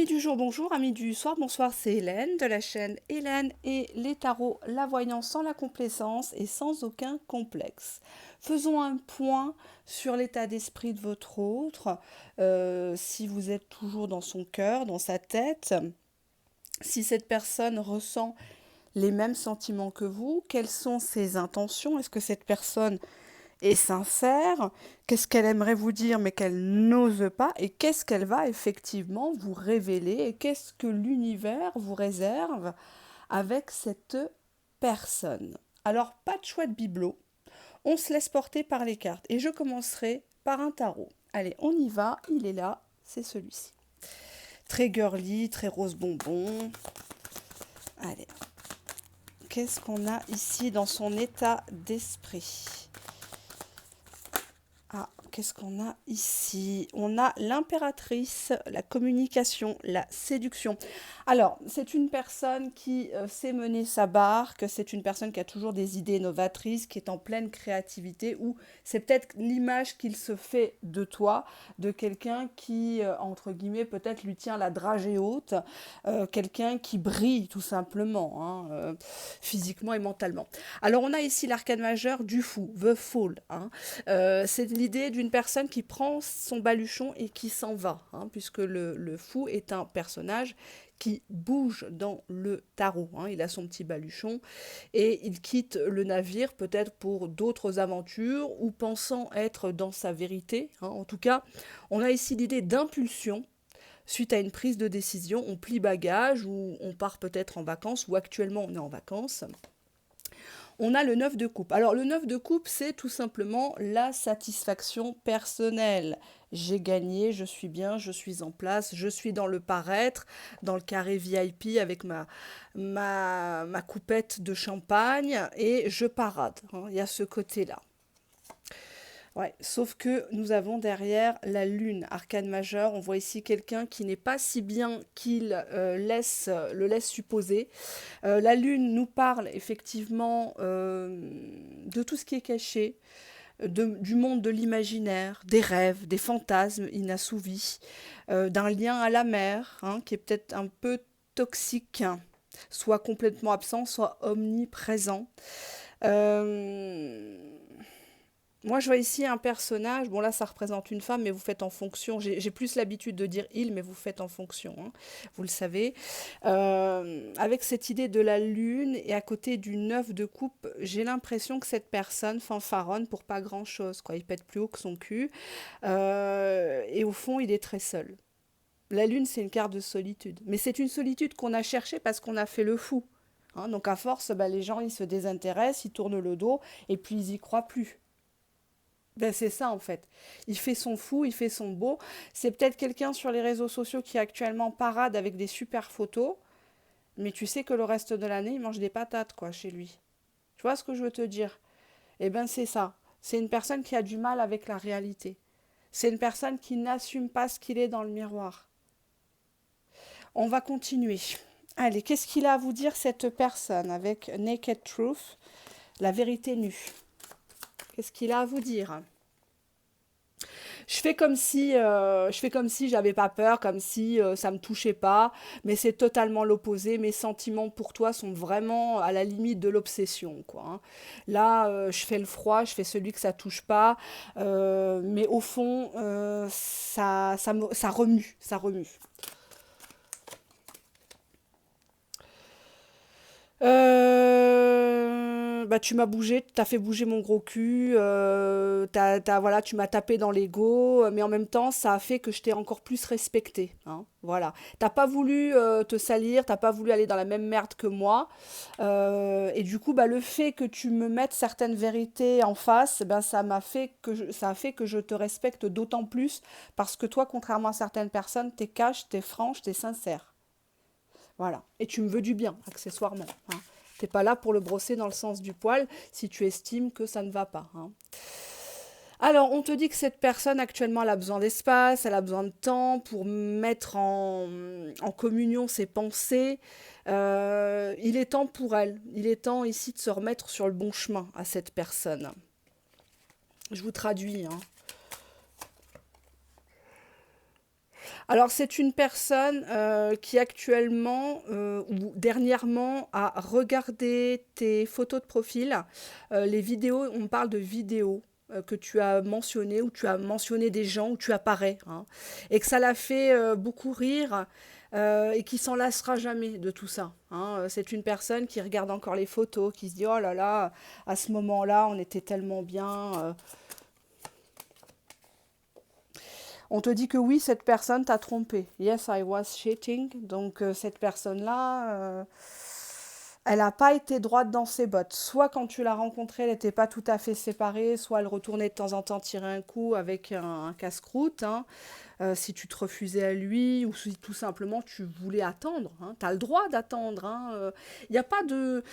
Amis du jour, bonjour, amis du soir, bonsoir, c'est Hélène de la chaîne Hélène et les tarots, la voyance sans la complaisance et sans aucun complexe. Faisons un point sur l'état d'esprit de votre autre, si vous êtes toujours dans son cœur, dans sa tête, si cette personne ressent les mêmes sentiments que vous, quelles sont ses intentions, est-ce que cette personne est sincère, qu'est-ce qu'elle aimerait vous dire mais qu'elle n'ose pas, et qu'est-ce qu'elle va effectivement vous révéler, et qu'est-ce que l'univers vous réserve avec cette personne. Alors, pas de choix de bibelot, on se laisse porter par les cartes, et je commencerai par un tarot. Allez, on y va, il est là, c'est celui-ci. Très girly, très rose bonbon. Allez, qu'est-ce qu'on a ici dans son état d'esprit? Ah, qu'est-ce qu'on a ici? On a l'impératrice, la communication, la séduction. Alors, c'est une personne qui sait mener sa barque, c'est une personne qui a toujours des idées novatrices, qui est en pleine créativité, ou c'est peut-être l'image qu'il se fait de toi, de quelqu'un qui, entre guillemets, peut-être lui tient la dragée haute, quelqu'un qui brille tout simplement, hein, physiquement et mentalement. Alors, on a ici l'arcane majeur du fou, the fool, hein. C'est l'idée d'une personne qui prend son baluchon et qui s'en va, hein, puisque le fou est un personnage qui bouge dans le tarot, hein. Il a son petit baluchon et il quitte le navire peut-être pour d'autres aventures ou pensant être dans sa vérité, hein. En tout cas, on a ici l'idée d'impulsion. Suite à une prise de décision, on plie bagage ou on part peut-être en vacances ou actuellement on est en vacances. On a le 9 de coupe. Alors le 9 de coupe, c'est tout simplement la satisfaction personnelle. J'ai gagné, je suis bien, je suis en place, je suis dans le paraître, dans le carré VIP avec ma coupette de champagne et je parade, hein. Il y a ce côté-là. Ouais, sauf que nous avons derrière la lune, arcane majeur. On voit ici quelqu'un qui n'est pas si bien qu'il le laisse supposer. La lune nous parle effectivement de tout ce qui est caché, du monde de l'imaginaire, des rêves, des fantasmes inassouvis, d'un lien à la mer, hein, qui est peut-être un peu toxique, hein, soit complètement absent, soit omniprésent. Euh, Moi, je vois ici un personnage. Bon, là, ça représente une femme, mais vous faites en fonction. J'ai plus l'habitude de dire il, mais vous faites en fonction, hein, vous le savez. Avec cette idée de la lune et à côté du 9 de coupe, j'ai l'impression que cette personne fanfaronne pour pas grand-chose, quoi. Il pète plus haut que son cul. Et au fond, il est très seul. La lune, c'est une carte de solitude. Mais c'est une solitude qu'on a cherchée parce qu'on a fait le fou, hein. Donc, à force, bah, les gens, ils se désintéressent, ils tournent le dos et puis ils y croient plus. Ben c'est ça en fait. Il fait son fou, il fait son beau. C'est peut-être quelqu'un sur les réseaux sociaux qui actuellement parade avec des super photos, mais tu sais que le reste de l'année, il mange des patates quoi chez lui. Tu vois ce que je veux te dire? Eh ben c'est ça. C'est une personne qui a du mal avec la réalité. C'est une personne qui n'assume pas ce qu'il est dans le miroir. On va continuer. Allez, qu'est-ce qu'il a à vous dire cette personne avec Naked Truth, la vérité nue? Qu'est-ce qu'il a à vous dire? Je fais comme si j'avais pas peur, comme si ça me touchait pas, mais c'est totalement l'opposé. Mes sentiments pour toi sont vraiment à la limite de l'obsession, quoi, hein. Là, je fais le froid, je fais celui que ça touche pas, mais au fond, ça remue, ça remue. Bah, tu m'as bougé, t'as fait bouger mon gros cul, voilà, tu m'as tapé dans l'ego, mais en même temps, ça a fait que je t'ai encore plus respecté, hein, voilà. T'as pas voulu te salir, t'as pas voulu aller dans la même merde que moi, et du coup, bah, le fait que tu me mettes certaines vérités en face, ben, ça a fait que je te respecte d'autant plus, parce que toi, contrairement à certaines personnes, t'es cash, t'es franche, t'es sincère. Voilà. Et tu me veux du bien, accessoirement, hein. T'es pas là pour le brosser dans le sens du poil si tu estimes que ça ne va pas, hein. Alors, on te dit que cette personne actuellement, elle a besoin d'espace, elle a besoin de temps pour mettre en communion ses pensées. Il est temps pour elle. Il est temps ici de se remettre sur le bon chemin à cette personne. Je vous traduis, hein. Alors, c'est une personne qui actuellement ou dernièrement a regardé tes photos de profil, les vidéos, on parle de vidéos que tu as mentionnées, où tu as mentionné des gens, où tu apparais, hein, et que ça l'a fait beaucoup rire et qui s'en lassera jamais de tout ça, hein. C'est une personne qui regarde encore les photos, qui se dit, oh là là, à ce moment-là, on était tellement bien. On te dit que oui, cette personne t'a trompé. Yes, I was cheating. Donc cette personne-là, elle n'a pas été droite dans ses bottes. Soit quand tu l'as rencontrée, elle n'était pas tout à fait séparée, soit elle retournait de temps en temps tirer un coup avec un casse-croûte, hein, si tu te refusais à lui, ou si tout simplement tu voulais attendre, hein. Tu as le droit d'attendre, hein. Il n'y a pas de,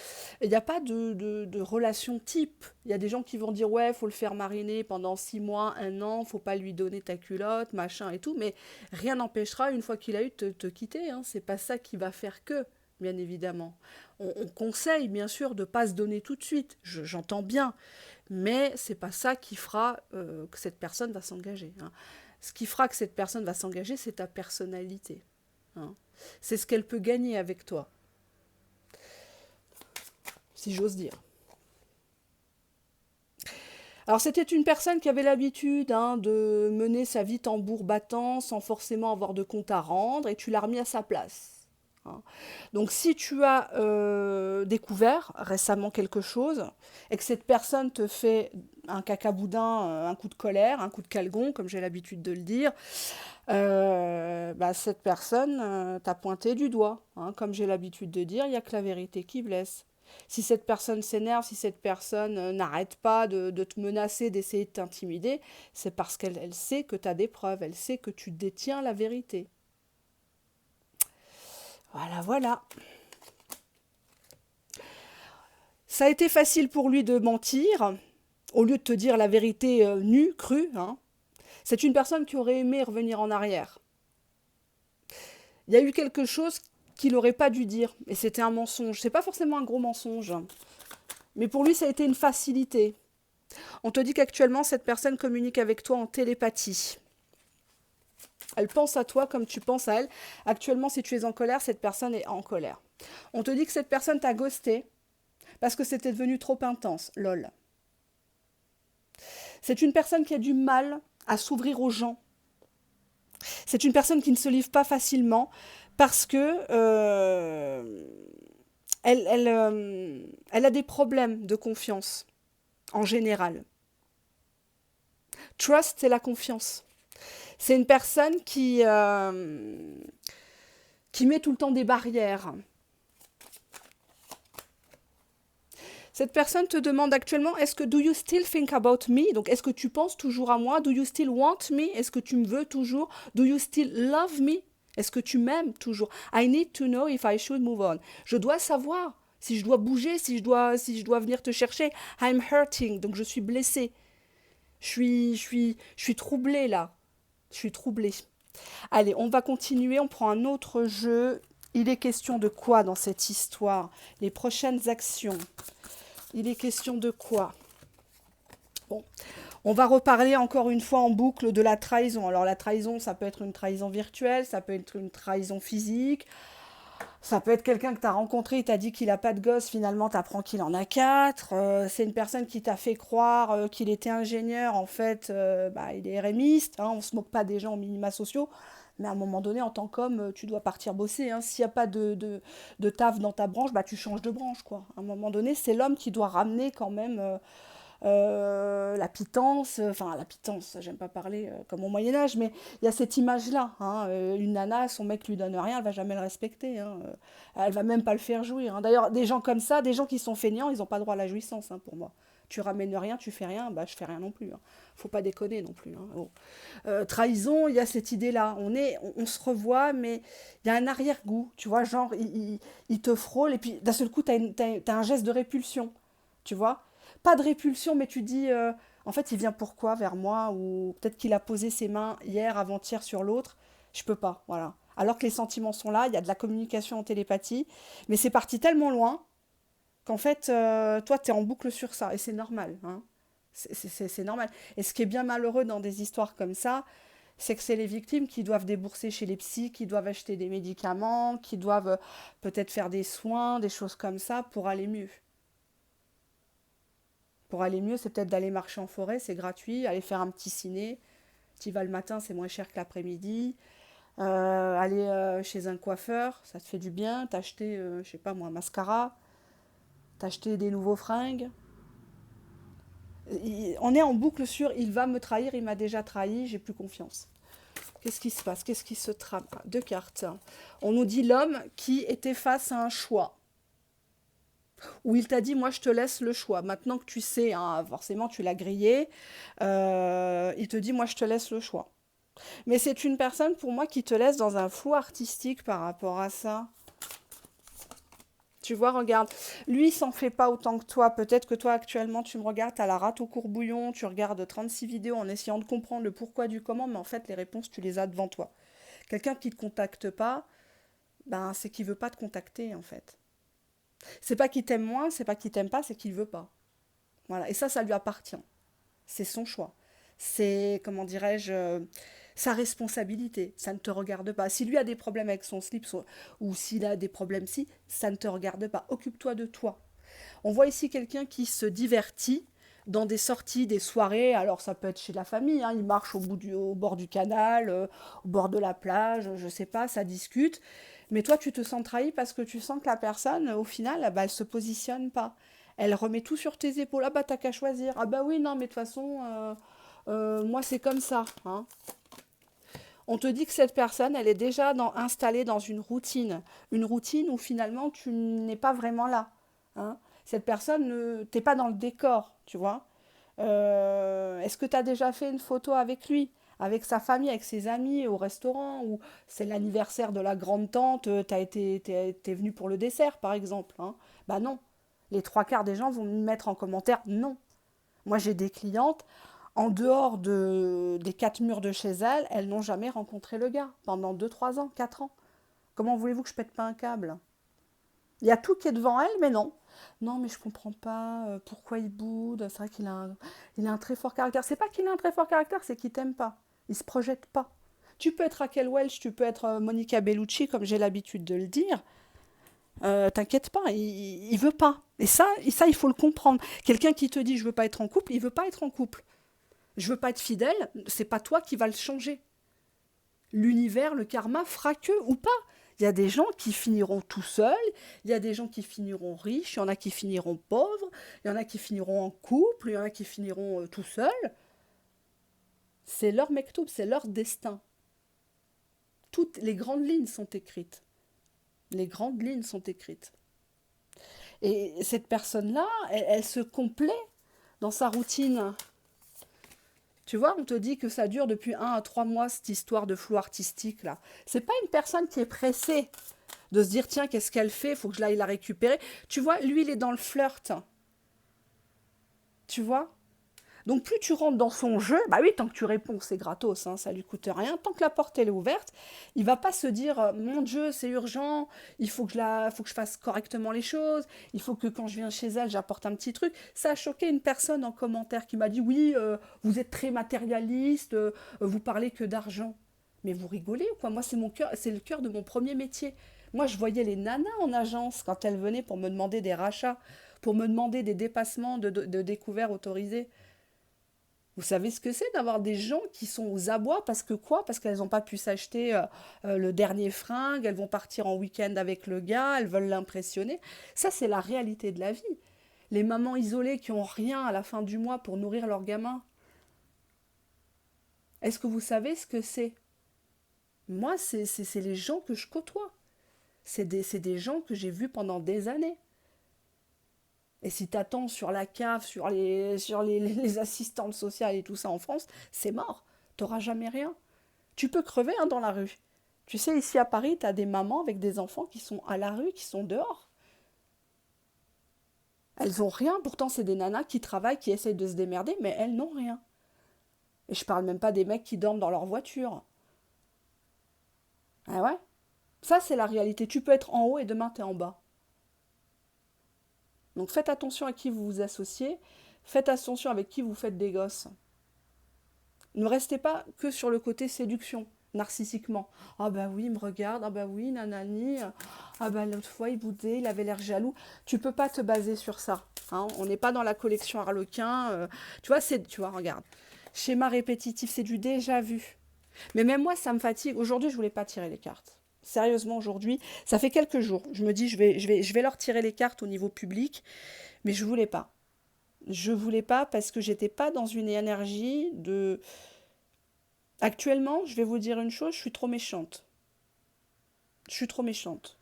il y a pas de relation type. Il y a des gens qui vont dire ouais, faut le faire mariner pendant 6 mois, un an, faut pas lui donner ta culotte, machin et tout, mais rien n'empêchera, une fois qu'il a eu, de te quitter, hein. C'est pas ça qui va faire que, bien évidemment. On conseille, bien sûr, de ne pas se donner tout de suite. J'entends bien. Mais c'est pas ça qui fera que cette personne va s'engager, hein. Ce qui fera que cette personne va s'engager, c'est ta personnalité, hein. C'est ce qu'elle peut gagner avec toi, si j'ose dire. Alors c'était une personne qui avait l'habitude, hein, de mener sa vie tambour battant sans forcément avoir de compte à rendre, et tu l'as remis à sa place, hein. Donc si tu as découvert récemment quelque chose et que cette personne te fait un cacaboudin, un coup de colère, un coup de calgon, comme j'ai l'habitude de le dire, bah, cette personne t'a pointé du doigt, hein. Comme j'ai l'habitude de dire, il n'y a que la vérité qui blesse. Si cette personne s'énerve, si cette personne n'arrête pas de te menacer, d'essayer de t'intimider, c'est parce qu'elle sait que tu as des preuves, elle sait que tu détiens la vérité. Voilà, voilà. Ça a été facile pour lui de mentir, au lieu de te dire la vérité nue, crue, hein. C'est une personne qui aurait aimé revenir en arrière. Il y a eu quelque chose qu'il n'aurait pas dû dire, et c'était un mensonge. C'est pas forcément un gros mensonge, mais pour lui, ça a été une facilité. On te dit qu'actuellement, cette personne communique avec toi en télépathie. Elle pense à toi comme tu penses à elle. Actuellement, si tu es en colère, cette personne est en colère. On te dit que cette personne t'a ghosté parce que c'était devenu trop intense. Lol. C'est une personne qui a du mal à s'ouvrir aux gens. C'est une personne qui ne se livre pas facilement parce que elle a des problèmes de confiance en général. Trust, c'est la confiance. C'est une personne qui met tout le temps des barrières. Cette personne te demande actuellement, est-ce que do you still think about me? Donc, est-ce que tu penses toujours à moi? Do you still want me? Est-ce que tu me veux toujours? Do you still love me? Est-ce que tu m'aimes toujours? I need to know if I should move on. Je dois savoir si je dois bouger, si je dois venir te chercher. I'm hurting, donc je suis blessée. Je suis troublée là. Je suis troublée. Allez, on va continuer, on prend un autre jeu. Il est question de quoi dans cette histoire? Les prochaines actions. Il est question de quoi? Bon, on va reparler encore une fois en boucle de la trahison. Alors la trahison, ça peut être une trahison virtuelle, ça peut être une trahison physique, ça peut être quelqu'un que tu as rencontré, il t'a dit qu'il n'a pas de gosse, finalement tu apprends qu'il en a quatre. C'est une personne qui t'a fait croire qu'il était ingénieur, en fait bah, il est RMiste, hein, on ne se moque pas des gens aux minima sociaux. Mais à un moment donné, en tant qu'homme, tu dois partir bosser, hein. S'il n'y a pas de taf dans ta branche, bah, tu changes de branche, quoi. À un moment donné, c'est l'homme qui doit ramener quand même la pitance. Enfin, la pitance, j'aime pas parler comme au Moyen-Âge, mais il y a cette image-là, hein. Une nana, son mec lui donne rien, elle va jamais le respecter, hein. Elle va même pas le faire jouir, hein. D'ailleurs, des gens comme ça, des gens qui sont feignants, ils n'ont pas droit à la jouissance, hein, pour moi. Tu ramènes rien, tu fais rien, bah je fais rien non plus, hein. Faut pas déconner non plus, hein. Oh. Trahison, il y a cette idée-là. On se revoit, mais il y a un arrière-goût, tu vois, genre, il te frôle, et puis d'un seul coup, t'as un geste de répulsion, tu vois. Pas de répulsion, mais tu dis, en fait, il vient pourquoi vers moi, ou peut-être qu'il a posé ses mains hier, avant-hier sur l'autre, je peux pas, voilà. Alors que les sentiments sont là, il y a de la communication en télépathie, mais c'est parti tellement loin qu'en fait, toi, tu es en boucle sur ça, et c'est normal, hein. C'est normal. Et ce qui est bien malheureux dans des histoires comme ça, C'est que c'est les victimes qui doivent débourser chez les psys, qui doivent acheter des médicaments, qui doivent peut-être faire des soins, des choses comme ça pour aller mieux. Pour aller mieux, c'est peut-être d'aller marcher en forêt, c'est gratuit, aller faire un petit ciné. Tu y vas le matin, c'est moins cher que l'après-midi. Aller chez un coiffeur, ça te fait du bien. T'acheter, je sais pas moi, un mascara, t'acheter des nouveaux fringues. On est en boucle sur il va me trahir, il m'a déjà trahi, j'ai plus confiance. Qu'est-ce qui se passe? Qu'est-ce qui se trame? Deux cartes. On nous dit l'homme qui était face à un choix. Où il t'a dit, moi je te laisse le choix. Maintenant que tu sais, hein, forcément tu l'as grillé, il te dit, moi je te laisse le choix. Mais c'est une personne pour moi qui te laisse dans un flou artistique par rapport à ça. Tu vois, regarde, lui, il s'en fait pas autant que toi. Peut-être que toi, actuellement, tu me regardes, t'as la rate au courbouillon, tu regardes 36 vidéos en essayant de comprendre le pourquoi du comment, mais en fait, les réponses, tu les as devant toi. Quelqu'un qui ne te contacte pas, ben, c'est qu'il veut pas te contacter, en fait. C'est pas qu'il t'aime moins, c'est pas qu'il t'aime pas, c'est qu'il veut pas. Voilà, et ça lui appartient. C'est son choix. C'est, comment dirais-je, sa responsabilité. Ça ne te regarde pas. Si lui a des problèmes avec son slip ou s'il a des problèmes si, ça ne te regarde pas. Occupe-toi de toi. On voit ici quelqu'un qui se divertit dans des sorties, des soirées. Alors ça peut être chez la famille, hein, il marche au bord du canal, au bord de la plage, je sais pas, ça discute. Mais toi, tu te sens trahi parce que tu sens que la personne, au final, bah, elle se positionne pas. Elle remet tout sur tes épaules. Ah bah t'as qu'à choisir. Ah bah oui, non, mais de toute façon, moi c'est comme ça, hein. On te dit que cette personne, elle est déjà installée dans une routine où finalement tu n'es pas vraiment là, hein. Cette personne, t'es pas dans le décor, tu vois. Est-ce que tu as déjà fait une photo avec lui, avec sa famille, avec ses amis au restaurant, ou c'est l'anniversaire de la grande tante, t'es venu pour le dessert par exemple, hein. Bah non, les trois quarts des gens vont me mettre en commentaire non. Moi j'ai des clientes, en dehors des quatre murs de chez elles, elles n'ont jamais rencontré le gars pendant 2, 3 ans, 4 ans. Comment voulez-vous que je pète pas un câble? Il y a tout qui est devant elle, mais non. Non, mais je comprends pas pourquoi il boude. C'est vrai il a un très fort caractère. C'est pas qu'il a un très fort caractère, c'est qu'il t'aime pas. Il se projette pas. Tu peux être Raquel Welch, tu peux être Monica Bellucci, comme j'ai l'habitude de le dire. T'inquiète pas, il veut pas. Et ça, il faut le comprendre. Quelqu'un qui te dit je veux pas être en couple, il veut pas être en couple. Je veux pas être fidèle, c'est pas toi qui vas le changer. L'univers, le karma fera que ou pas. Il y a des gens qui finiront tout seuls, il y a des gens qui finiront riches, il y en a qui finiront pauvres, il y en a qui finiront en couple, il y en a qui finiront tout seuls. C'est leur mektoub, c'est leur destin. Toutes les grandes lignes sont écrites. Les grandes lignes sont écrites. Et cette personne-là, elle se complaît dans sa routine. Tu vois, on te dit que ça dure depuis 1 à 3 mois, cette histoire de flou artistique là. C'est pas une personne qui est pressée de se dire tiens, qu'est-ce qu'elle fait, faut que je l'aille la récupérer. Tu vois, lui, il est dans le flirt. Tu vois. Donc plus tu rentres dans son jeu, bah oui, tant que tu réponds, c'est gratos, hein, ça lui coûte rien. Tant que la porte elle est ouverte, il va pas se dire mon Dieu, c'est urgent, faut que je fasse correctement les choses, il faut que quand je viens chez elle, j'apporte un petit truc. Ça a choqué une personne en commentaire qui m'a dit oui, vous êtes très matérialiste, vous parlez que d'argent. Mais vous rigolez ou quoi? Moi, c'est mon cœur, c'est le cœur de mon premier métier. Moi, je voyais les nanas en agence quand elles venaient pour me demander des rachats, pour me demander des dépassements de découverts autorisés. Vous savez ce que c'est d'avoir des gens qui sont aux abois parce que quoi? Parce qu'elles n'ont pas pu s'acheter le dernier fringue, elles vont partir en week-end avec le gars, elles veulent l'impressionner. Ça, c'est la réalité de la vie. Les mamans isolées qui ont rien à la fin du mois pour nourrir leurs gamins. Est-ce que vous savez ce que c'est? Moi, c'est les gens que je côtoie. C'est des gens que j'ai vus pendant des années. Et si t'attends sur la CAF, les assistantes sociales et tout ça en France, c'est mort. T'auras jamais rien. Tu peux crever hein, dans la rue. Tu sais, ici à Paris, t'as des mamans avec des enfants qui sont à la rue, qui sont dehors. Elles ont rien, pourtant c'est des nanas qui travaillent, qui essayent de se démerder, mais elles n'ont rien. Et je parle même pas des mecs qui dorment dans leur voiture. Ah ouais? Ça, c'est la réalité. Tu peux être en haut et demain t'es en bas. Donc faites attention à qui vous vous associez, faites attention avec qui vous faites des gosses. Ne restez pas que sur le côté séduction, narcissiquement. Ah bah oui, il me regarde, ah bah oui, nanani, ah bah l'autre fois il boudait, il avait l'air jaloux. Tu peux pas te baser sur ça. Hein. On n'est pas dans la collection Harlequin. Tu vois, regarde. Schéma répétitif, c'est du déjà vu. Mais même moi, ça me fatigue. Aujourd'hui, je voulais pas tirer les cartes. Sérieusement, aujourd'hui, ça fait quelques jours. Je me dis, je vais leur tirer les cartes au niveau public, mais je voulais pas. Je voulais pas parce que j'étais pas dans une énergie de. Actuellement, je vais vous dire une chose, je suis trop méchante. Je suis trop méchante.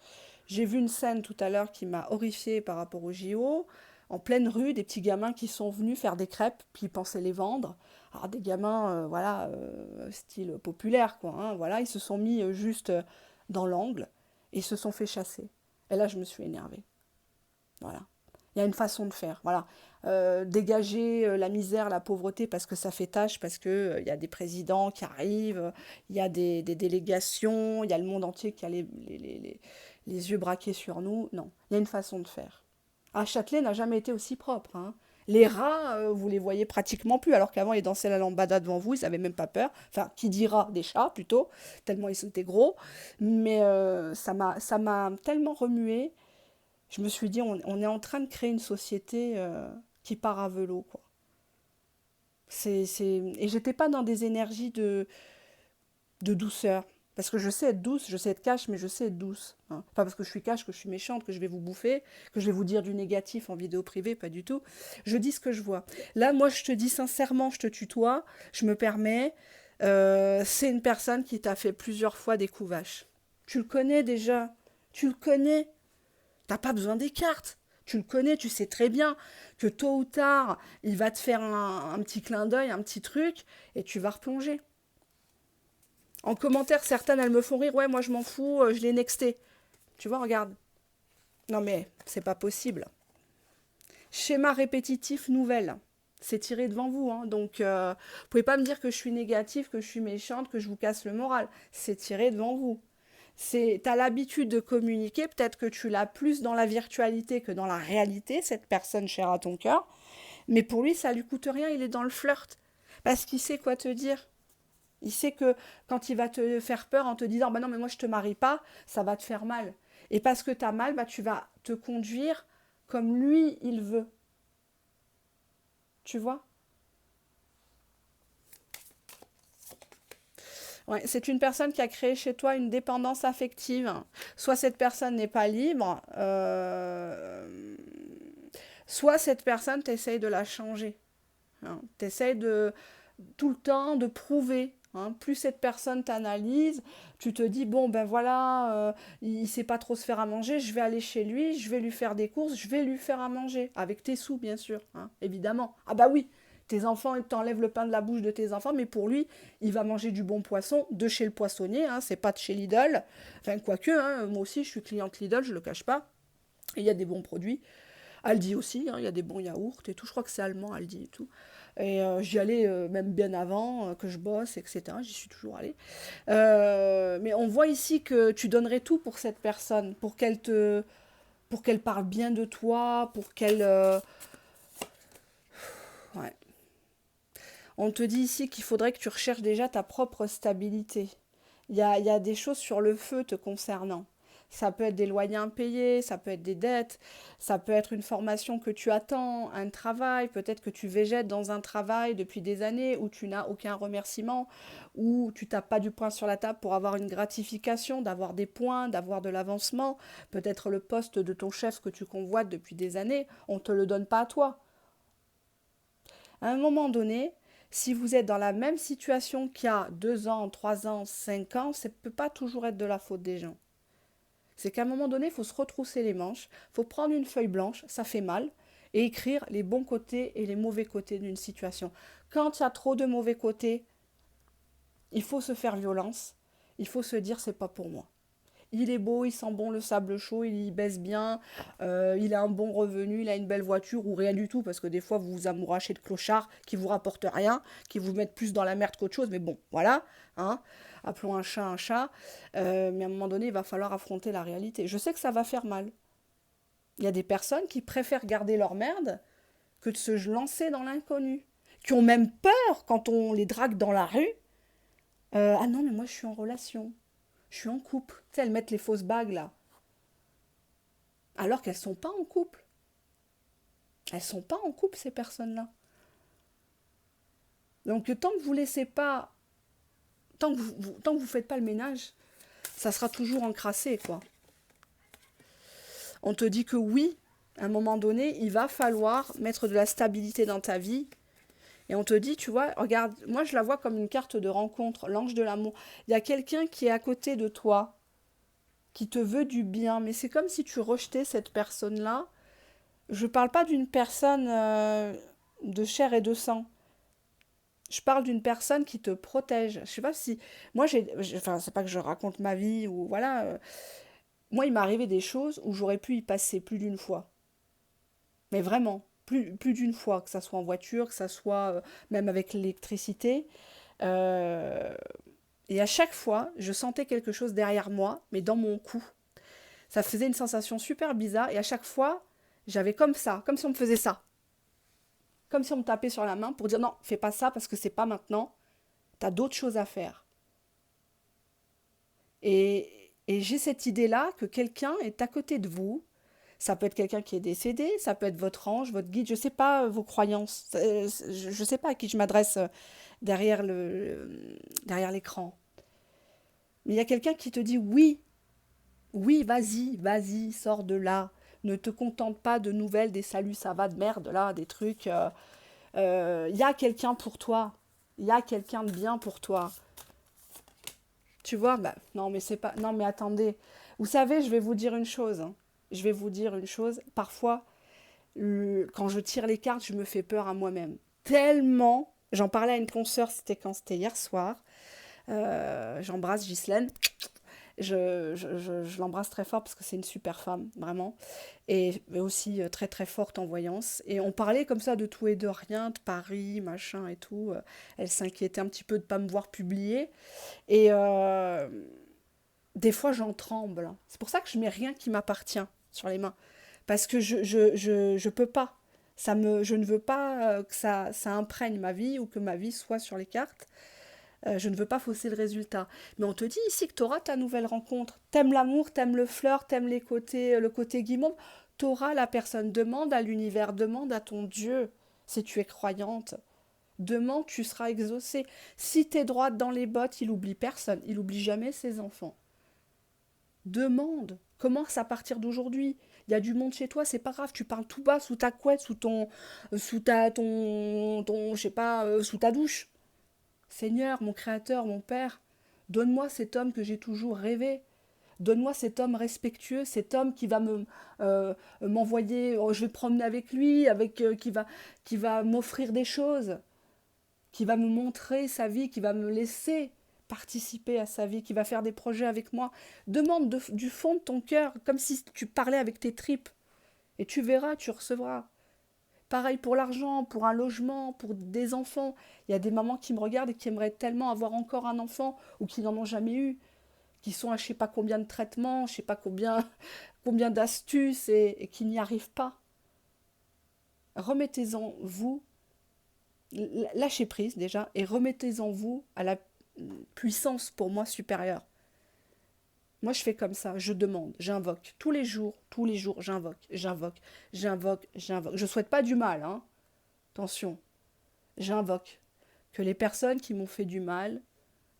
J'ai vu une scène tout à l'heure qui m'a horrifiée par rapport au JO. En pleine rue, des petits gamins qui sont venus faire des crêpes, puis ils pensaient les vendre. Alors des gamins, voilà, style populaire, quoi. Hein, voilà, ils se sont mis juste dans l'angle et ils se sont fait chasser. Et là, je me suis énervée. Voilà. Il y a une façon de faire. Voilà. Dégager la misère, la pauvreté, parce que ça fait tâche, parce que il y a des présidents qui arrivent, il y a des délégations, il y a le monde entier qui a les yeux braqués sur nous. Non, il y a une façon de faire. Ah, Châtelet n'a jamais été aussi propre. Hein. Les rats, vous les voyez pratiquement plus, alors qu'avant ils dansaient la lambada devant vous, ils n'avaient même pas peur. Enfin, qui dira des chats plutôt, tellement ils étaient gros. Mais ça m'a tellement remué. Je me suis dit, on est en train de créer une société qui part à velo, quoi. Et j'étais pas dans des énergies de douceur. Parce que je sais être douce, je sais être cash, mais je sais être douce. Hein. Pas parce que je suis cash, que je suis méchante, que je vais vous bouffer, que je vais vous dire du négatif en vidéo privée, pas du tout. Je dis ce que je vois. Là, moi, je te dis sincèrement, je te tutoie, je me permets. C'est une personne qui t'a fait plusieurs fois des coups vaches. Tu le connais déjà. Tu le connais. T'as pas besoin des cartes. Tu le connais, tu sais très bien que tôt ou tard, il va te faire un petit clin d'œil, un petit truc, et tu vas replonger. En commentaire, certaines, elles me font rire. Ouais, moi, je m'en fous, je l'ai nexté. Tu vois, regarde. Non, mais c'est pas possible. Schéma répétitif, nouvelle. C'est tiré devant vous. Hein. Donc, vous pouvez pas me dire que je suis négative, que je suis méchante, que je vous casse le moral. C'est tiré devant vous. T'as l'habitude de communiquer, peut-être que tu l'as plus dans la virtualité que dans la réalité, cette personne chère à ton cœur. Mais pour lui, ça lui coûte rien, il est dans le flirt. Parce qu'il sait quoi te dire. Il sait que quand il va te faire peur en te disant bah non mais moi je te marie pas, ça va te faire mal. Et parce que tu as mal, bah tu vas te conduire comme lui il veut. Tu vois. Ouais, c'est une personne qui a créé chez toi une dépendance affective. Soit cette personne n'est pas libre, soit cette personne t'essaye de la changer. Hein. T'essayes de tout le temps de prouver. Hein. Plus cette personne t'analyse, tu te dis, bon ben voilà, il ne sait pas trop se faire à manger, je vais aller chez lui, je vais lui faire des courses, je vais lui faire à manger. Avec tes sous, bien sûr, hein, évidemment. Ah bah oui, tes enfants, ils t'enlèvent le pain de la bouche de tes enfants, mais pour lui, il va manger du bon poisson de chez le poissonnier, hein, c'est pas de chez Lidl. Enfin, quoique, hein, moi aussi, je suis cliente Lidl, je le cache pas. Et il y a des bons produits. Aldi aussi, hein, il y a des bons yaourts et tout. Je crois que c'est allemand, Aldi et tout. Et j'y allais même bien avant que je bosse, etc. J'y suis toujours allée. Mais on voit ici que tu donnerais tout pour cette personne, pour qu'elle parle bien de toi, pour qu'elle... Ouais. On te dit ici qu'il faudrait que tu recherches déjà ta propre stabilité. Il y a des choses sur le feu te concernant. Ça peut être des loyers impayés, ça peut être des dettes, ça peut être une formation que tu attends, un travail, peut-être que tu végètes dans un travail depuis des années où tu n'as aucun remerciement, où tu tapes pas du poing sur la table pour avoir une gratification, d'avoir des points, d'avoir de l'avancement, peut-être le poste de ton chef que tu convoites depuis des années, on ne te le donne pas à toi. À un moment donné, si vous êtes dans la même situation qu'il y a 2 ans, 3 ans, 5 ans, ça ne peut pas toujours être de la faute des gens. C'est qu'à un moment donné, il faut se retrousser les manches, il faut prendre une feuille blanche, ça fait mal, et écrire les bons côtés et les mauvais côtés d'une situation. Quand il y a trop de mauvais côtés, il faut se faire violence, il faut se dire c'est pas pour moi. Il est beau, il sent bon le sable chaud, il y baisse bien, il a un bon revenu, il a une belle voiture ou rien du tout, parce que des fois vous vous amourachez de clochards qui vous rapportent rien, qui vous mettent plus dans la merde qu'autre chose, mais bon, voilà, hein, appelons un chat un chat, mais à un moment donné il va falloir affronter la réalité. Je sais que ça va faire mal. Il y a des personnes qui préfèrent garder leur merde que de se lancer dans l'inconnu, qui ont même peur quand on les drague dans la rue. Ah non, mais moi je suis en relation, je suis en couple. Tu sais, elles mettent les fausses bagues là, alors qu'elles sont pas en couple. Elles sont pas en couple ces personnes-là. Donc tant que vous laissez pas, tant que vous faites pas le ménage, ça sera toujours encrassé quoi. On te dit que oui, à un moment donné, il va falloir mettre de la stabilité dans ta vie. Et on te dit, tu vois, regarde, moi je la vois comme une carte de rencontre, l'ange de l'amour. Il y a quelqu'un qui est à côté de toi, qui te veut du bien, mais c'est comme si tu rejetais cette personne-là. Je ne parle pas d'une personne de chair et de sang. Je parle d'une personne qui te protège. Je sais pas si... Moi, enfin, c'est pas que je raconte ma vie ou voilà. Moi, il m'est arrivé des choses où j'aurais pu y passer plus d'une fois. Mais vraiment, plus d'une fois, que ça soit en voiture, que ça soit même avec l'électricité. Euh, et à chaque fois, je sentais quelque chose derrière moi, mais dans mon cou. Ça faisait une sensation super bizarre. Et à chaque fois, j'avais comme ça, comme si on me faisait ça. Comme si on me tapait sur la main pour dire non, fais pas ça parce que c'est pas maintenant. T'as d'autres choses à faire. Et j'ai cette idée-là que quelqu'un est à côté de vous. Ça peut être quelqu'un qui est décédé, ça peut être votre ange, votre guide, je sais pas vos croyances. Je sais pas à qui je m'adresse derrière derrière l'écran. Mais il y a quelqu'un qui te dit oui, oui, vas-y, vas-y, sors de là. Ne te contente pas de nouvelles, des saluts, ça va de merde, là, des trucs. Il y a quelqu'un pour toi. Il y a quelqu'un de bien pour toi. Tu vois, bah, non, mais c'est pas. Non, mais attendez. Vous savez, je vais vous dire une chose, hein. Je vais vous dire une chose. Parfois, quand je tire les cartes, je me fais peur à moi-même. Tellement. J'en parlais à une consoeur, c'était hier soir. J'embrasse Ghislaine. Je l'embrasse très fort parce que c'est une super femme, vraiment. Et aussi très très forte en voyance. Et on parlait comme ça de tout et de rien, de Paris, machin et tout. Elle s'inquiétait un petit peu de ne pas me voir publier. Et des fois, j'en tremble. C'est pour ça que je mets rien qui m'appartient sur les mains. Parce que je peux pas. Je ne veux pas que ça imprègne ma vie ou que ma vie soit sur les cartes. Je ne veux pas fausser le résultat. Mais on te dit ici que tu auras ta nouvelle rencontre. T'aimes l'amour, t'aimes le flirt, t'aimes le côté guimauve. T'auras la personne. Demande à l'univers, demande à ton Dieu si tu es croyante. Demande, tu seras exaucé. Si t'es droite dans les bottes, il oublie personne. Il oublie jamais ses enfants. Demande. Commence à partir d'aujourd'hui. Il y a du monde chez toi, c'est pas grave. Tu parles tout bas sous ta couette, je sais pas, sous ta douche. Seigneur, mon Créateur, mon Père, donne-moi cet homme que j'ai toujours rêvé. Donne-moi cet homme respectueux, cet homme qui va m'envoyer, je vais promener avec lui, qui va m'offrir des choses, qui va me montrer sa vie, qui va me laisser participer à sa vie, qui va faire des projets avec moi. Demande du fond de ton cœur, comme si tu parlais avec tes tripes. Et tu verras, tu recevras. Pareil pour l'argent, pour un logement, pour des enfants. Il y a des mamans qui me regardent et qui aimeraient tellement avoir encore un enfant ou qui n'en ont jamais eu, qui sont à je sais pas combien de traitements, je sais pas combien d'astuces et qui n'y arrivent pas. Remettez-en vous, lâchez prise déjà, et remettez-en vous à la puissance pour moi supérieure. Moi, je fais comme ça, je demande, j'invoque. Tous les jours, j'invoque. Je souhaite pas du mal, hein. Attention, j'invoque que les personnes qui m'ont fait du mal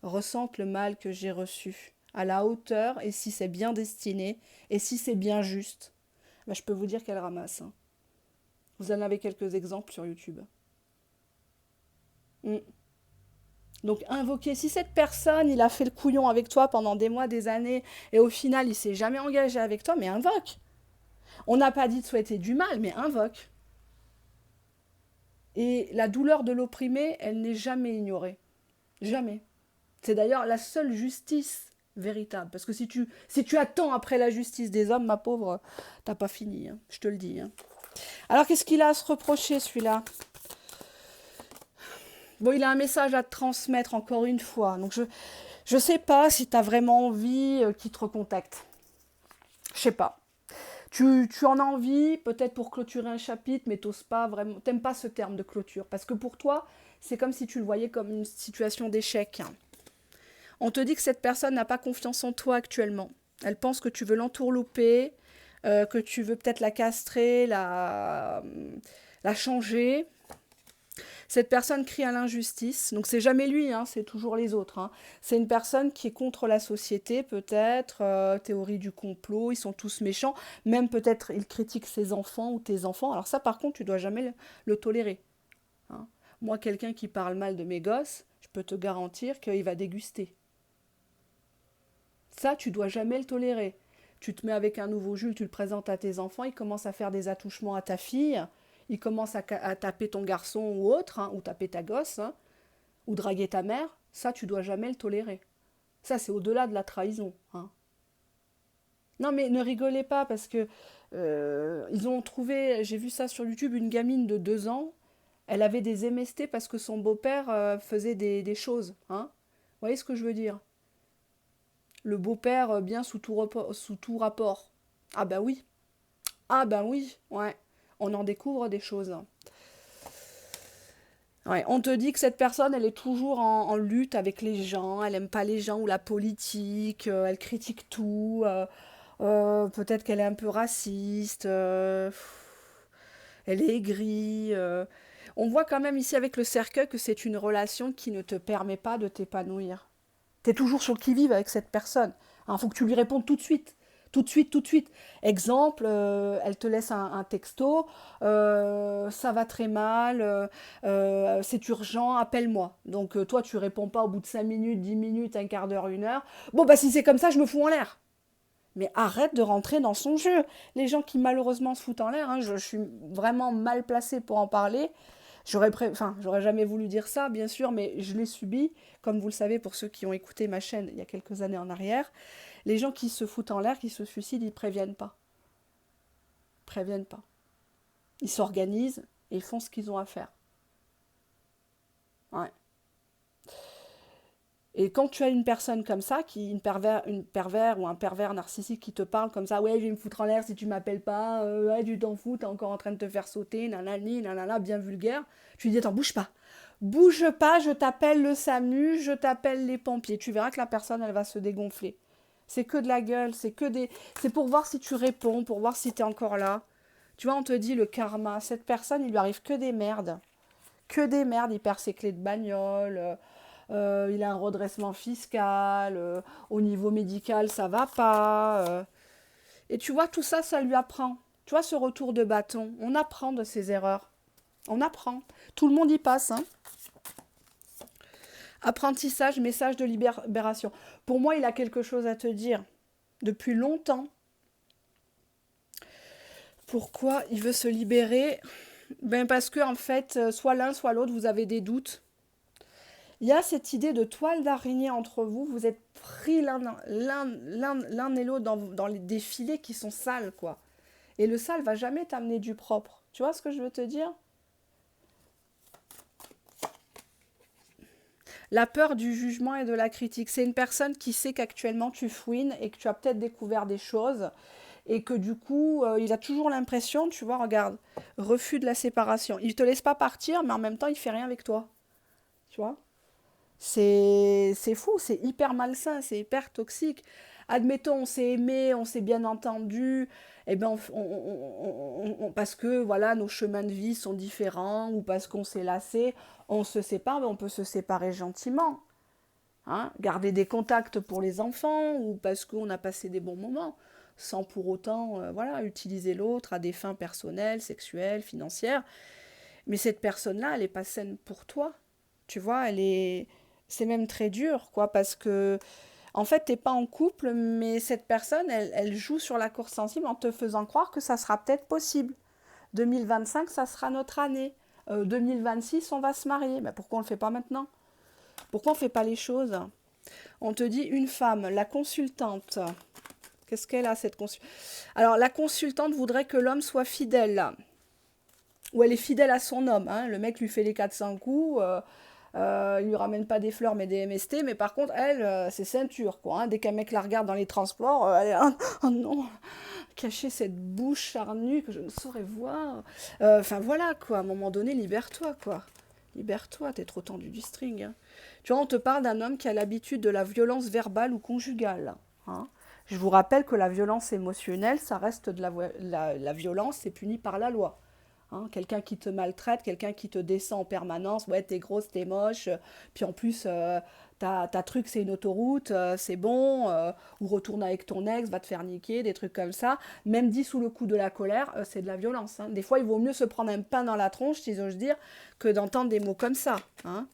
ressentent le mal que j'ai reçu à la hauteur, et si c'est bien destiné, et si c'est bien juste, ben, je peux vous dire qu'elles ramassent, hein. Vous en avez quelques exemples sur YouTube. Mm. Donc invoquer, si cette personne, il a fait le couillon avec toi pendant des mois, des années, et au final, il s'est jamais engagé avec toi, mais invoque. On n'a pas dit de souhaiter du mal, mais invoque. Et la douleur de l'opprimé, elle n'est jamais ignorée. Jamais. C'est d'ailleurs la seule justice véritable. Parce que si tu attends après la justice des hommes, ma pauvre, t'as pas fini, hein, je te le dis, hein. Alors qu'est-ce qu'il a à se reprocher, celui-là? Bon, il a un message à te transmettre encore une fois. Donc je sais pas si tu as vraiment envie qu'il te recontacte. Je sais pas. Tu en as envie, peut-être pour clôturer un chapitre, mais t'oses pas vraiment, t'aimes pas ce terme de clôture, parce que pour toi, c'est comme si tu le voyais comme une situation d'échec. On te dit que cette personne n'a pas confiance en toi actuellement. Elle pense que tu veux l'entourlouper, que tu veux peut-être la castrer, la changer. Cette personne crie à l'injustice, donc c'est jamais lui, hein, c'est toujours les autres. Hein. C'est une personne qui est contre la société, peut-être, théorie du complot, ils sont tous méchants, même peut-être il critique ses enfants ou tes enfants. Alors ça, par contre, tu dois jamais le tolérer. Hein. Moi, quelqu'un qui parle mal de mes gosses, je peux te garantir qu'il va déguster. Ça, tu dois jamais le tolérer. Tu te mets avec un nouveau Jules, tu le présentes à tes enfants, il commence à faire des attouchements à ta fille, il commence à taper ton garçon ou autre, hein, ou taper ta gosse, hein, ou draguer ta mère. Ça, tu dois jamais le tolérer. Ça, c'est au-delà de la trahison. Hein. Non, mais ne rigolez pas parce que ils ont trouvé, j'ai vu ça sur YouTube, une gamine de 2 ans. Elle avait des MST parce que son beau-père faisait des choses. Hein. Vous voyez ce que je veux dire? Le beau-père bien sous tout rapport. Ah bah oui. Ah bah oui, ouais. On en découvre des choses. Ouais, on te dit que cette personne, elle est toujours en lutte avec les gens, elle aime pas les gens ou la politique, elle critique tout, peut-être qu'elle est un peu raciste, elle est aigrie. On voit quand même ici avec le cercueil que c'est une relation qui ne te permet pas de t'épanouir. Tu es toujours sur le qui-vive avec cette personne. Il faut que tu lui répondes tout de suite. Tout de suite, tout de suite. Exemple, elle te laisse un texto, ça va très mal, c'est urgent, appelle-moi. Donc toi, tu réponds pas au bout de 5 minutes, 10 minutes, un quart d'heure, une heure. Bon, bah si c'est comme ça, je me fous en l'air. Mais arrête de rentrer dans son jeu. Les gens qui malheureusement se foutent en l'air, hein, je suis vraiment mal placée pour en parler. J'aurais jamais voulu dire ça, bien sûr, mais je l'ai subi, comme vous le savez pour ceux qui ont écouté ma chaîne il y a quelques années en arrière. Les gens qui se foutent en l'air, qui se suicident, ils préviennent pas. Ils préviennent pas. Ils s'organisent et ils font ce qu'ils ont à faire. Ouais. Et quand tu as une personne comme ça, une pervers ou un pervers narcissique qui te parle comme ça, ouais, je vais me foutre en l'air si tu m'appelles pas, ouais, tu t'en fous, t'es encore en train de te faire sauter, nanani, nanana, bien vulgaire. Tu lui dis, attends, bouge pas. Bouge pas, je t'appelle le SAMU, je t'appelle les pompiers. Tu verras que la personne, elle va se dégonfler. C'est que de la gueule, c'est pour voir si tu réponds, pour voir si tu es encore là. Tu vois, on te dit le karma. Cette personne, il lui arrive que des merdes. Que des merdes. Il perd ses clés de bagnole, il a un redressement fiscal, au niveau médical, ça va pas. Et tu vois, tout ça, ça lui apprend. Tu vois, ce retour de bâton, on apprend de ses erreurs. On apprend. Tout le monde y passe, hein. Apprentissage, message de libération. Pour moi, il a quelque chose à te dire depuis longtemps. Pourquoi il veut se libérer? Ben parce que en fait, soit l'un, soit l'autre, vous avez des doutes. Il y a cette idée de toile d'araignée entre vous. Vous êtes pris l'un et l'autre dans les défilés qui sont sales, quoi. Et le sale va jamais t'amener du propre. Tu vois ce que je veux te dire? La peur du jugement et de la critique. C'est une personne qui sait qu'actuellement tu fouines et que tu as peut-être découvert des choses et que du coup, il a toujours l'impression, tu vois, regarde, refus de la séparation. Il te laisse pas partir, mais en même temps, il fait rien avec toi. Tu vois? C'est fou, c'est hyper malsain, c'est hyper toxique. Admettons, on s'est aimé, on s'est bien entendu, et ben parce que voilà, nos chemins de vie sont différents ou parce qu'on s'est lassé, on se sépare, mais on peut se séparer gentiment. Hein, garder des contacts pour les enfants ou parce qu'on a passé des bons moments, sans pour autant voilà, utiliser l'autre à des fins personnelles, sexuelles, financières. Mais cette personne-là, elle n'est pas saine pour toi. Tu vois, c'est même très dur, quoi, parce que, en fait, t'es pas en couple, mais cette personne, elle joue sur la corde sensible en te faisant croire que ça sera peut-être possible. 2025, ça sera notre année. 2026, on va se marier. Mais pourquoi on le fait pas maintenant? Pourquoi on fait pas les choses? On te dit une femme, la consultante. Qu'est-ce qu'elle a, cette consultante? Alors, la consultante voudrait que l'homme soit fidèle. Ou elle est fidèle à son homme. Hein. Le mec lui fait les 400 coups. Il lui ramène pas des fleurs mais des MST, mais par contre elle c'est ceinture quoi. Hein. Dès qu'un mec la regarde dans les transports, elle est oh non, cacher cette bouche charnue que je ne saurais voir. Enfin voilà quoi, à un moment donné, libère-toi quoi. Libère-toi, t'es trop tendu du string, hein. Tu vois, on te parle d'un homme qui a l'habitude de la violence verbale ou conjugale, hein. Je vous rappelle que la violence émotionnelle, ça reste de la violence, c'est puni par la loi, hein. Quelqu'un qui te maltraite, quelqu'un qui te descend en permanence, ouais, t'es grosse, t'es moche, puis en plus, ta truc, c'est une autoroute, c'est bon, ou retourne avec ton ex, va te faire niquer, des trucs comme ça. Même dit sous le coup de la colère, c'est de la violence, hein. Des fois, il vaut mieux se prendre un pain dans la tronche, si j'ose dire, que d'entendre des mots comme ça, hein.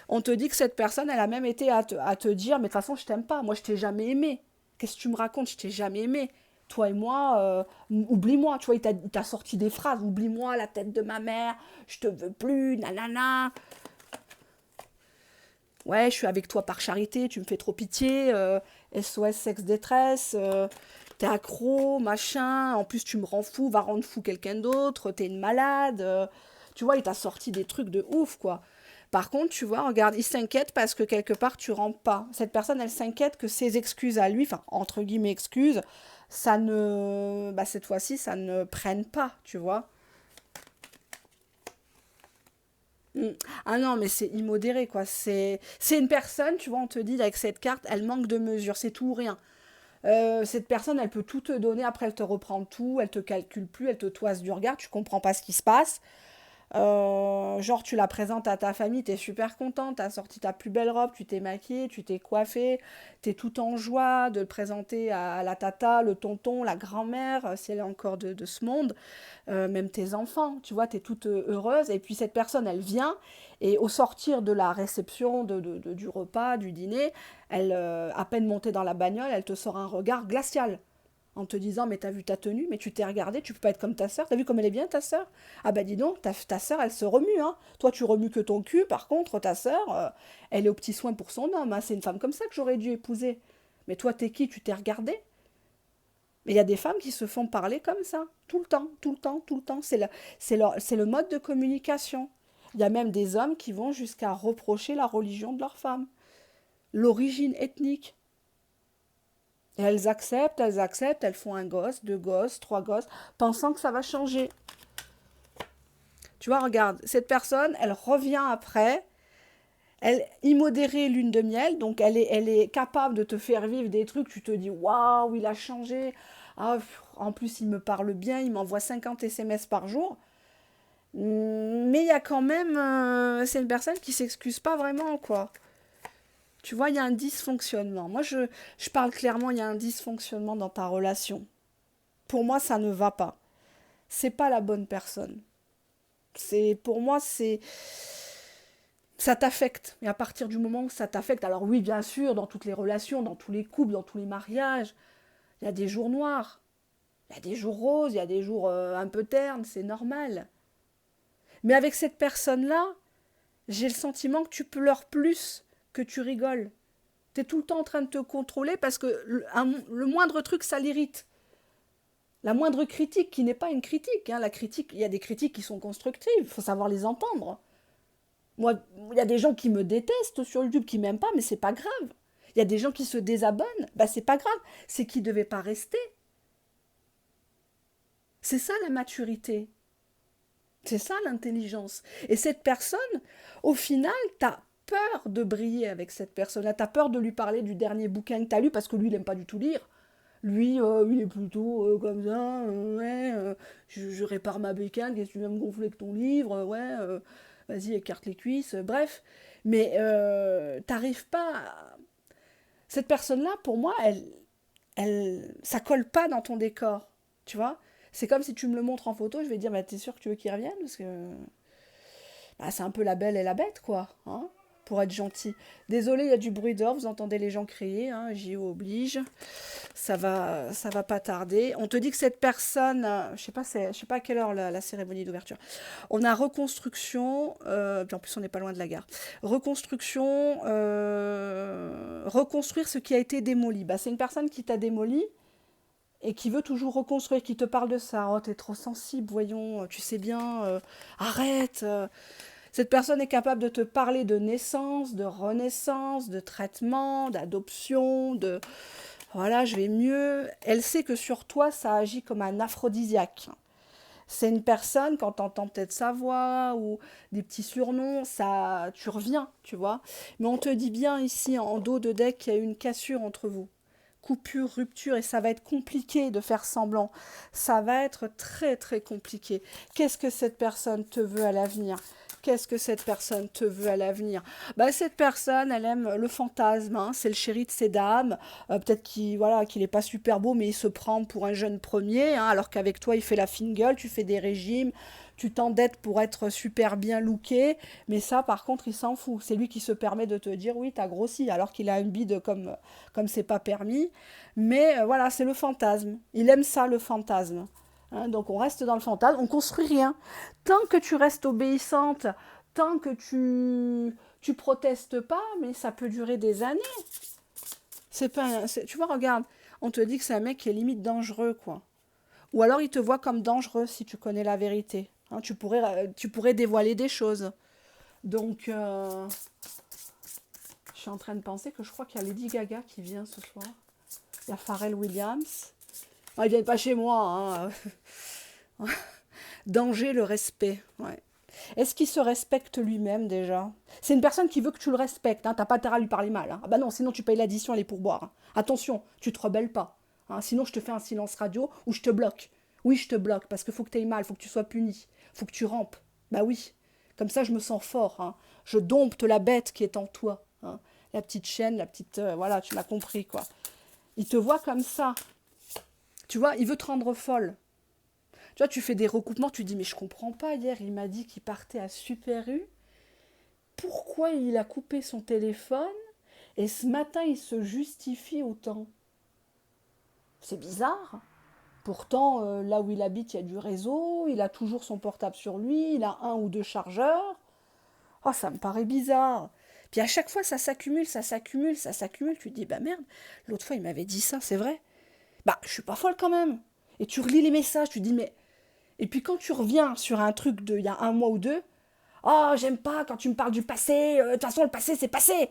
On te dit que cette personne, elle a même été à te dire, mais de toute façon, je t'aime pas, moi, je t'ai jamais aimé. Qu'est-ce que tu me racontes? Je t'ai jamais aimé. Toi et moi, oublie-moi, tu vois, il t'a sorti des phrases, oublie-moi la tête de ma mère, je te veux plus, nanana. Ouais, je suis avec toi par charité, tu me fais trop pitié, SOS sexe détresse, t'es accro, machin, en plus tu me rends fou, va rendre fou quelqu'un d'autre, t'es une malade. Tu vois, il t'a sorti des trucs de ouf, quoi. Par contre, tu vois, regarde, il s'inquiète parce que quelque part tu rentres pas. Cette personne, elle s'inquiète que ses excuses à lui, enfin, entre guillemets excuses, ça ne, bah, cette fois-ci, ça ne prenne pas, tu vois. Mm. Ah non, mais c'est immodéré, quoi. C'est une personne, tu vois, on te dit, avec cette carte, elle manque de mesure, c'est tout ou rien. Cette personne, elle peut tout te donner, après elle te reprend tout, elle te calcule plus, elle te toise du regard, tu comprends pas ce qui se passe. Genre, tu la présentes à ta famille, t'es super contente, t'as sorti ta plus belle robe, tu t'es maquillée, tu t'es coiffée, t'es tout en joie de le présenter à la tata, le tonton, la grand-mère, si elle est encore de ce monde, même tes enfants, tu vois, t'es toute heureuse, et puis cette personne, elle vient, et au sortir de la réception, du repas, du dîner, elle, à peine montée dans la bagnole, elle te sort un regard glacial en te disant mais t'as vu ta tenue, mais tu t'es regardé, tu peux pas être comme ta sœur, t'as vu comme elle est bien ta sœur? Ah bah dis donc, ta sœur elle se remue, hein. Toi tu remues que ton cul, par contre ta sœur, elle est aux petits soins pour son homme, hein. C'est une femme comme ça que j'aurais dû épouser. Mais toi t'es qui? Tu t'es regardé? Mais il y a des femmes qui se font parler comme ça, tout le temps, tout le temps, tout le temps. C'est le mode de communication. Il y a même des hommes qui vont jusqu'à reprocher la religion de leur femme, l'origine ethnique. Et elles acceptent, elles font un gosse, deux gosses, trois gosses, pensant que ça va changer. Tu vois, regarde, cette personne, elle revient après, elle immodérée lune de miel, donc elle est capable de te faire vivre des trucs, tu te dis, waouh, il a changé. Ah, en plus, il me parle bien, il m'envoie 50 SMS par jour. Mais il y a quand même, c'est une personne qui s'excuse pas vraiment, quoi. Tu vois, il y a un dysfonctionnement. Moi, je parle clairement, il y a un dysfonctionnement dans ta relation. Pour moi, ça ne va pas. C'est pas la bonne personne. Pour moi, ça t'affecte. Et à partir du moment où ça t'affecte, alors oui, bien sûr, dans toutes les relations, dans tous les couples, dans tous les mariages, il y a des jours noirs, il y a des jours roses, il y a des jours un peu ternes, c'est normal. Mais avec cette personne-là, j'ai le sentiment que tu pleures plus que tu rigoles. Tu es tout le temps en train de te contrôler parce que le moindre truc, ça l'irrite. La moindre critique qui n'est pas une critique, hein. La critique, il y a des critiques qui sont constructives, il faut savoir les entendre. Moi, il y a des gens qui me détestent sur YouTube, qui m'aiment pas, mais c'est pas grave. Il y a des gens qui se désabonnent, bah c'est pas grave, c'est qu'ils ne devaient pas rester. C'est ça la maturité, c'est ça l'intelligence. Et cette personne, au final, t'as peur de briller avec cette personne-là, t'as peur de lui parler du dernier bouquin que t'as lu parce que lui, il n'aime pas du tout lire. Lui, il est plutôt comme ça, ouais, je répare ma bécane, qu'est-ce que tu viens me gonfler avec ton livre, ouais, vas-y, écarte les cuisses, bref. Mais t'arrives pas. Cette personne-là, pour moi, ça colle pas dans ton décor, tu vois. C'est comme si tu me le montres en photo, je vais dire, bah, t'es sûr que tu veux qu'il revienne? Parce que bah, c'est un peu la belle et la bête, quoi, hein, pour être gentil. Désolé, il y a du bruit dehors, vous entendez les gens crier, hein, JO oblige. Ça va pas tarder. On te dit que cette personne, je sais pas à quelle heure la cérémonie d'ouverture. On a reconstruction, puis en plus on n'est pas loin de la gare. Reconstruction, reconstruire ce qui a été démoli. Bah, c'est une personne qui t'a démoli et qui veut toujours reconstruire, qui te parle de ça. Oh, t'es trop sensible, voyons, tu sais bien, arrête. Cette personne est capable de te parler de naissance, de renaissance, de traitement, d'adoption, de voilà, je vais mieux. Elle sait que sur toi, ça agit comme un aphrodisiaque. C'est une personne, quand tu entends peut-être sa voix ou des petits surnoms, ça, tu reviens, tu vois. Mais on te dit bien ici, en dos de deck, qu'il y a eu une cassure entre vous. Coupure, rupture, et ça va être compliqué de faire semblant. Ça va être très, très compliqué. Qu'est-ce que cette personne te veut à l'avenir? Qu'est-ce que cette personne te veut à l'avenir? Bah, cette personne, elle aime le fantasme, hein, c'est le chéri de ses dames. Peut-être qu'il voilà, qu'il est pas super beau, mais il se prend pour un jeune premier, hein, alors qu'avec toi, il fait la fine gueule, tu fais des régimes, tu t'endettes pour être super bien looké, mais ça, par contre, il s'en fout. C'est lui qui se permet de te dire, oui, t'as grossi, alors qu'il a une bide comme c'est pas permis. Mais voilà, c'est le fantasme. Il aime ça, le fantasme. Hein, donc on reste dans le fantasme, on construit rien. Tant que tu restes obéissante, tant que tu protestes pas, mais ça peut durer des années. C'est pas, tu vois, regarde, on te dit que c'est un mec qui est limite dangereux, quoi. Ou alors il te voit comme dangereux si tu connais la vérité. Hein, tu pourrais dévoiler des choses. Donc, je suis en train de penser que je crois qu'il y a Lady Gaga qui vient ce soir. Il y a Pharrell Williams. Ah, ils viennent pas chez moi. Hein. Danger, le respect. Ouais. Est-ce qu'il se respecte lui-même déjà? C'est une personne qui veut que tu le respectes. Hein. T'as pas intérêt à lui parler mal. Hein. Ah bah non, sinon tu payes l'addition et les pourboires. Hein. Attention, tu te rebelles pas. Hein. Sinon je te fais un silence radio ou je te bloque. Oui, je te bloque parce qu'il faut que tu aies mal, il faut que tu sois puni, il faut que tu rampes. Bah oui. Comme ça, je me sens fort. Hein. Je dompte la bête qui est en toi. Hein. La petite chienne, la petite... voilà, tu m'as compris, quoi. Il te voit comme ça. Tu vois, il veut te rendre folle. Tu vois, tu fais des recoupements, tu dis, mais je comprends pas, hier, il m'a dit qu'il partait à Super U. Pourquoi il a coupé son téléphone? Et ce matin, il se justifie autant. C'est bizarre. Pourtant, là où il habite, il y a du réseau, il a toujours son portable sur lui, il a un ou deux chargeurs. Oh, ça me paraît bizarre. Puis à chaque fois, ça s'accumule, ça s'accumule, ça s'accumule. Tu te dis, bah merde, l'autre fois, il m'avait dit ça, c'est vrai. Bah, je suis pas folle quand même. Et tu relis les messages, tu te dis, mais... Et puis quand tu reviens sur un truc d'il y a un mois ou deux, oh, j'aime pas quand tu me parles du passé, de toute façon, le passé, c'est passé.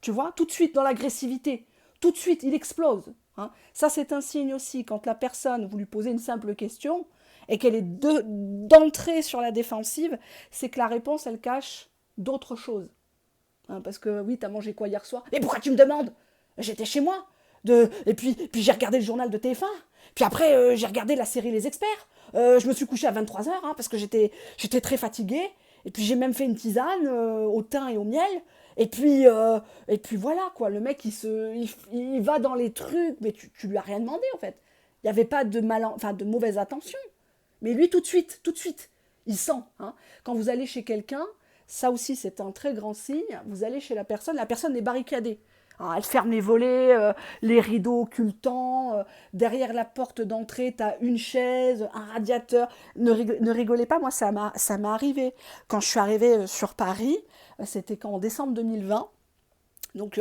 Tu vois, tout de suite dans l'agressivité. Tout de suite, il explose. Hein. Ça, c'est un signe aussi. Quand la personne, vous lui posez une simple question et qu'elle est d'entrée sur la défensive, c'est que la réponse, elle cache d'autres choses. Hein, parce que oui, t'as mangé quoi hier soir? Mais pourquoi tu me demandes? J'étais chez moi. Et puis j'ai regardé le journal de TF1. Puis après, j'ai regardé la série Les Experts. Je me suis couchée à 23h parce que j'étais très fatiguée. Et puis j'ai même fait une tisane au thym et au miel. Et puis voilà, quoi. Le mec, il va dans les trucs, mais tu lui as rien demandé, en fait. Il n'y avait pas de mauvaise intention. Mais lui, tout de suite, il sent. Hein. Quand vous allez chez quelqu'un, ça aussi, c'est un très grand signe. Vous allez chez la personne est barricadée. Hein, elle ferme les volets, les rideaux occultants. Derrière la porte d'entrée, tu as une chaise, un radiateur. Ne rigolez pas, moi, ça m'est arrivé. Quand je suis arrivée sur Paris, c'était en décembre 2020. Donc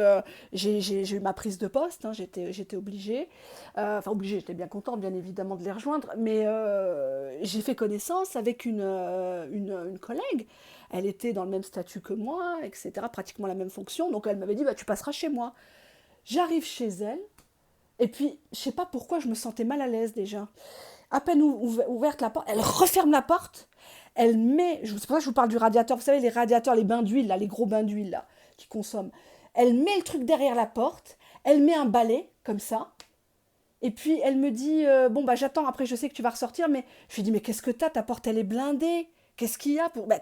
j'ai eu ma prise de poste, hein, j'étais obligée, enfin obligée, j'étais bien contente bien évidemment de les rejoindre, mais j'ai fait connaissance avec une collègue, elle était dans le même statut que moi, etc., pratiquement la même fonction, donc elle m'avait dit, bah, tu passeras chez moi. J'arrive chez elle, et puis je sais pas pourquoi je me sentais mal à l'aise déjà. À peine ouverte la porte, elle referme la porte, elle met, c'est pour ça que je vous parle du radiateur, vous savez les radiateurs, les bains d'huile, là, les gros bains d'huile là, qui consomment. Elle met le truc derrière la porte, elle met un balai, comme ça, et puis elle me dit, bon bah j'attends, après je sais que tu vas ressortir, mais je lui dis, mais qu'est-ce que t'as, ta porte elle est blindée, qu'est-ce qu'il y a pour... Bah,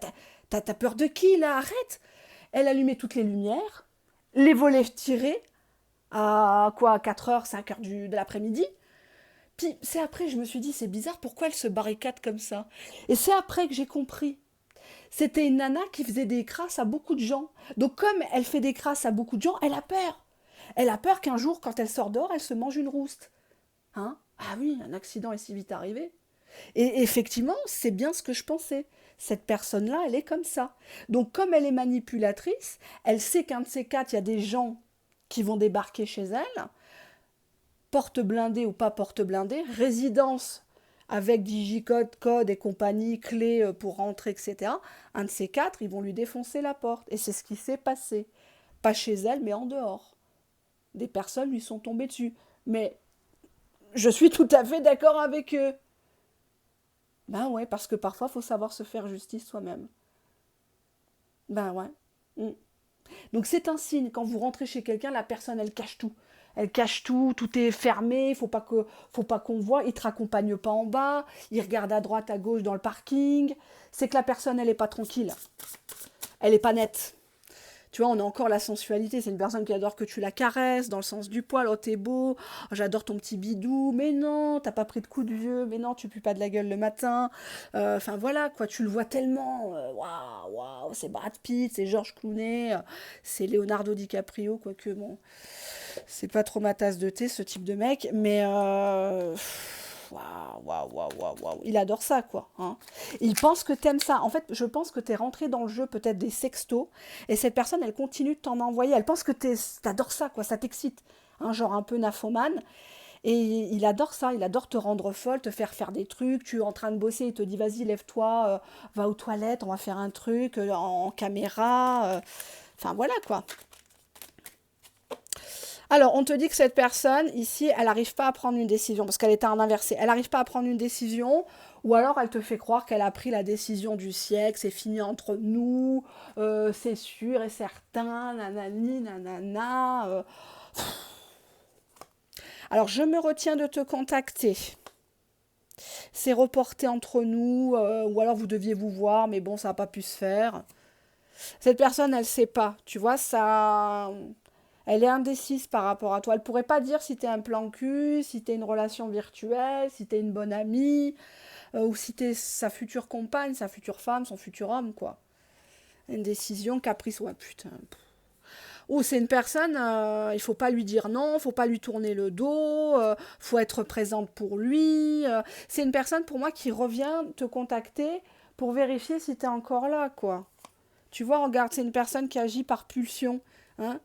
t'as peur de qui là, arrête. Elle allumait toutes les lumières, les volets tirés, à quoi, 4h, 5h de l'après-midi. Puis c'est après que je me suis dit, c'est bizarre, pourquoi elle se barricade comme ça? Et c'est après que j'ai compris. C'était une nana qui faisait des crasses à beaucoup de gens. Donc comme elle fait des crasses à beaucoup de gens, elle a peur. Elle a peur qu'un jour, quand elle sort dehors, elle se mange une rouste. Hein? Ah oui, un accident est si vite arrivé. Et effectivement, c'est bien ce que je pensais. Cette personne-là, elle est comme ça. Donc comme elle est manipulatrice, elle sait qu'un de ces quatre, il y a des gens qui vont débarquer chez elle, porte blindée ou pas porte blindée, résidence avec digicode, code et compagnie, clé pour rentrer, etc. Un de ces quatre, ils vont lui défoncer la porte. Et c'est ce qui s'est passé. Pas chez elle, mais en dehors. Des personnes lui sont tombées dessus. Mais je suis tout à fait d'accord avec eux. Ben ouais, parce que parfois, il faut savoir se faire justice soi-même. Ben ouais. Mm. Donc c'est un signe, quand vous rentrez chez quelqu'un, la personne, elle cache tout. Elle cache tout, tout est fermé, faut pas qu'on voit, il te raccompagne pas en bas, il regarde à droite, à gauche dans le parking. C'est que la personne, elle est pas tranquille. Elle est pas nette. Tu vois, on a encore la sensualité. C'est une personne qui adore que tu la caresses, dans le sens du poil. Oh, t'es beau. Oh, j'adore ton petit bidou. Mais non, t'as pas pris de coup de vieux. Mais non, tu pues pas de la gueule le matin. Enfin, voilà, quoi. Tu le vois tellement. Waouh, waouh, c'est Brad Pitt, c'est George Clooney, c'est Leonardo DiCaprio, quoique, bon, c'est pas trop ma tasse de thé, ce type de mec. Mais, waouh, waouh, waouh, waouh, waouh. Il adore ça, quoi. Hein. Il pense que t'aimes ça. En fait, je pense que t'es rentré dans le jeu peut-être des sextos, et cette personne, elle continue de t'en envoyer. Elle pense que t'adores ça, quoi. Ça t'excite. Hein, genre un peu nymphomane. Et il adore ça, il adore te rendre folle, te faire faire des trucs. Tu es en train de bosser, il te dit vas-y, lève-toi, va aux toilettes, on va faire un truc en caméra. Enfin voilà quoi. Alors, on te dit que cette personne, ici, elle n'arrive pas à prendre une décision, parce qu'elle est à un inversé. Elle n'arrive pas à prendre une décision, ou alors elle te fait croire qu'elle a pris la décision du siècle, c'est fini entre nous, c'est sûr et certain, nanani, nanana. Alors, je me retiens de te contacter. C'est reporté entre nous, ou alors vous deviez vous voir, mais bon, ça n'a pas pu se faire. Cette personne, elle ne sait pas, tu vois, ça... Elle est indécise par rapport à toi. Elle pourrait pas dire si t'es un plan cul, si t'es une relation virtuelle, si t'es une bonne amie, ou si t'es sa future compagne, sa future femme, son futur homme, quoi. Une décision caprice, ouais, putain. Ou c'est une personne, il faut pas lui dire non, faut pas lui tourner le dos, faut être présente pour lui. C'est une personne pour moi qui revient te contacter pour vérifier si t'es encore là, quoi. Tu vois, regarde, c'est une personne qui agit par pulsion. Hein.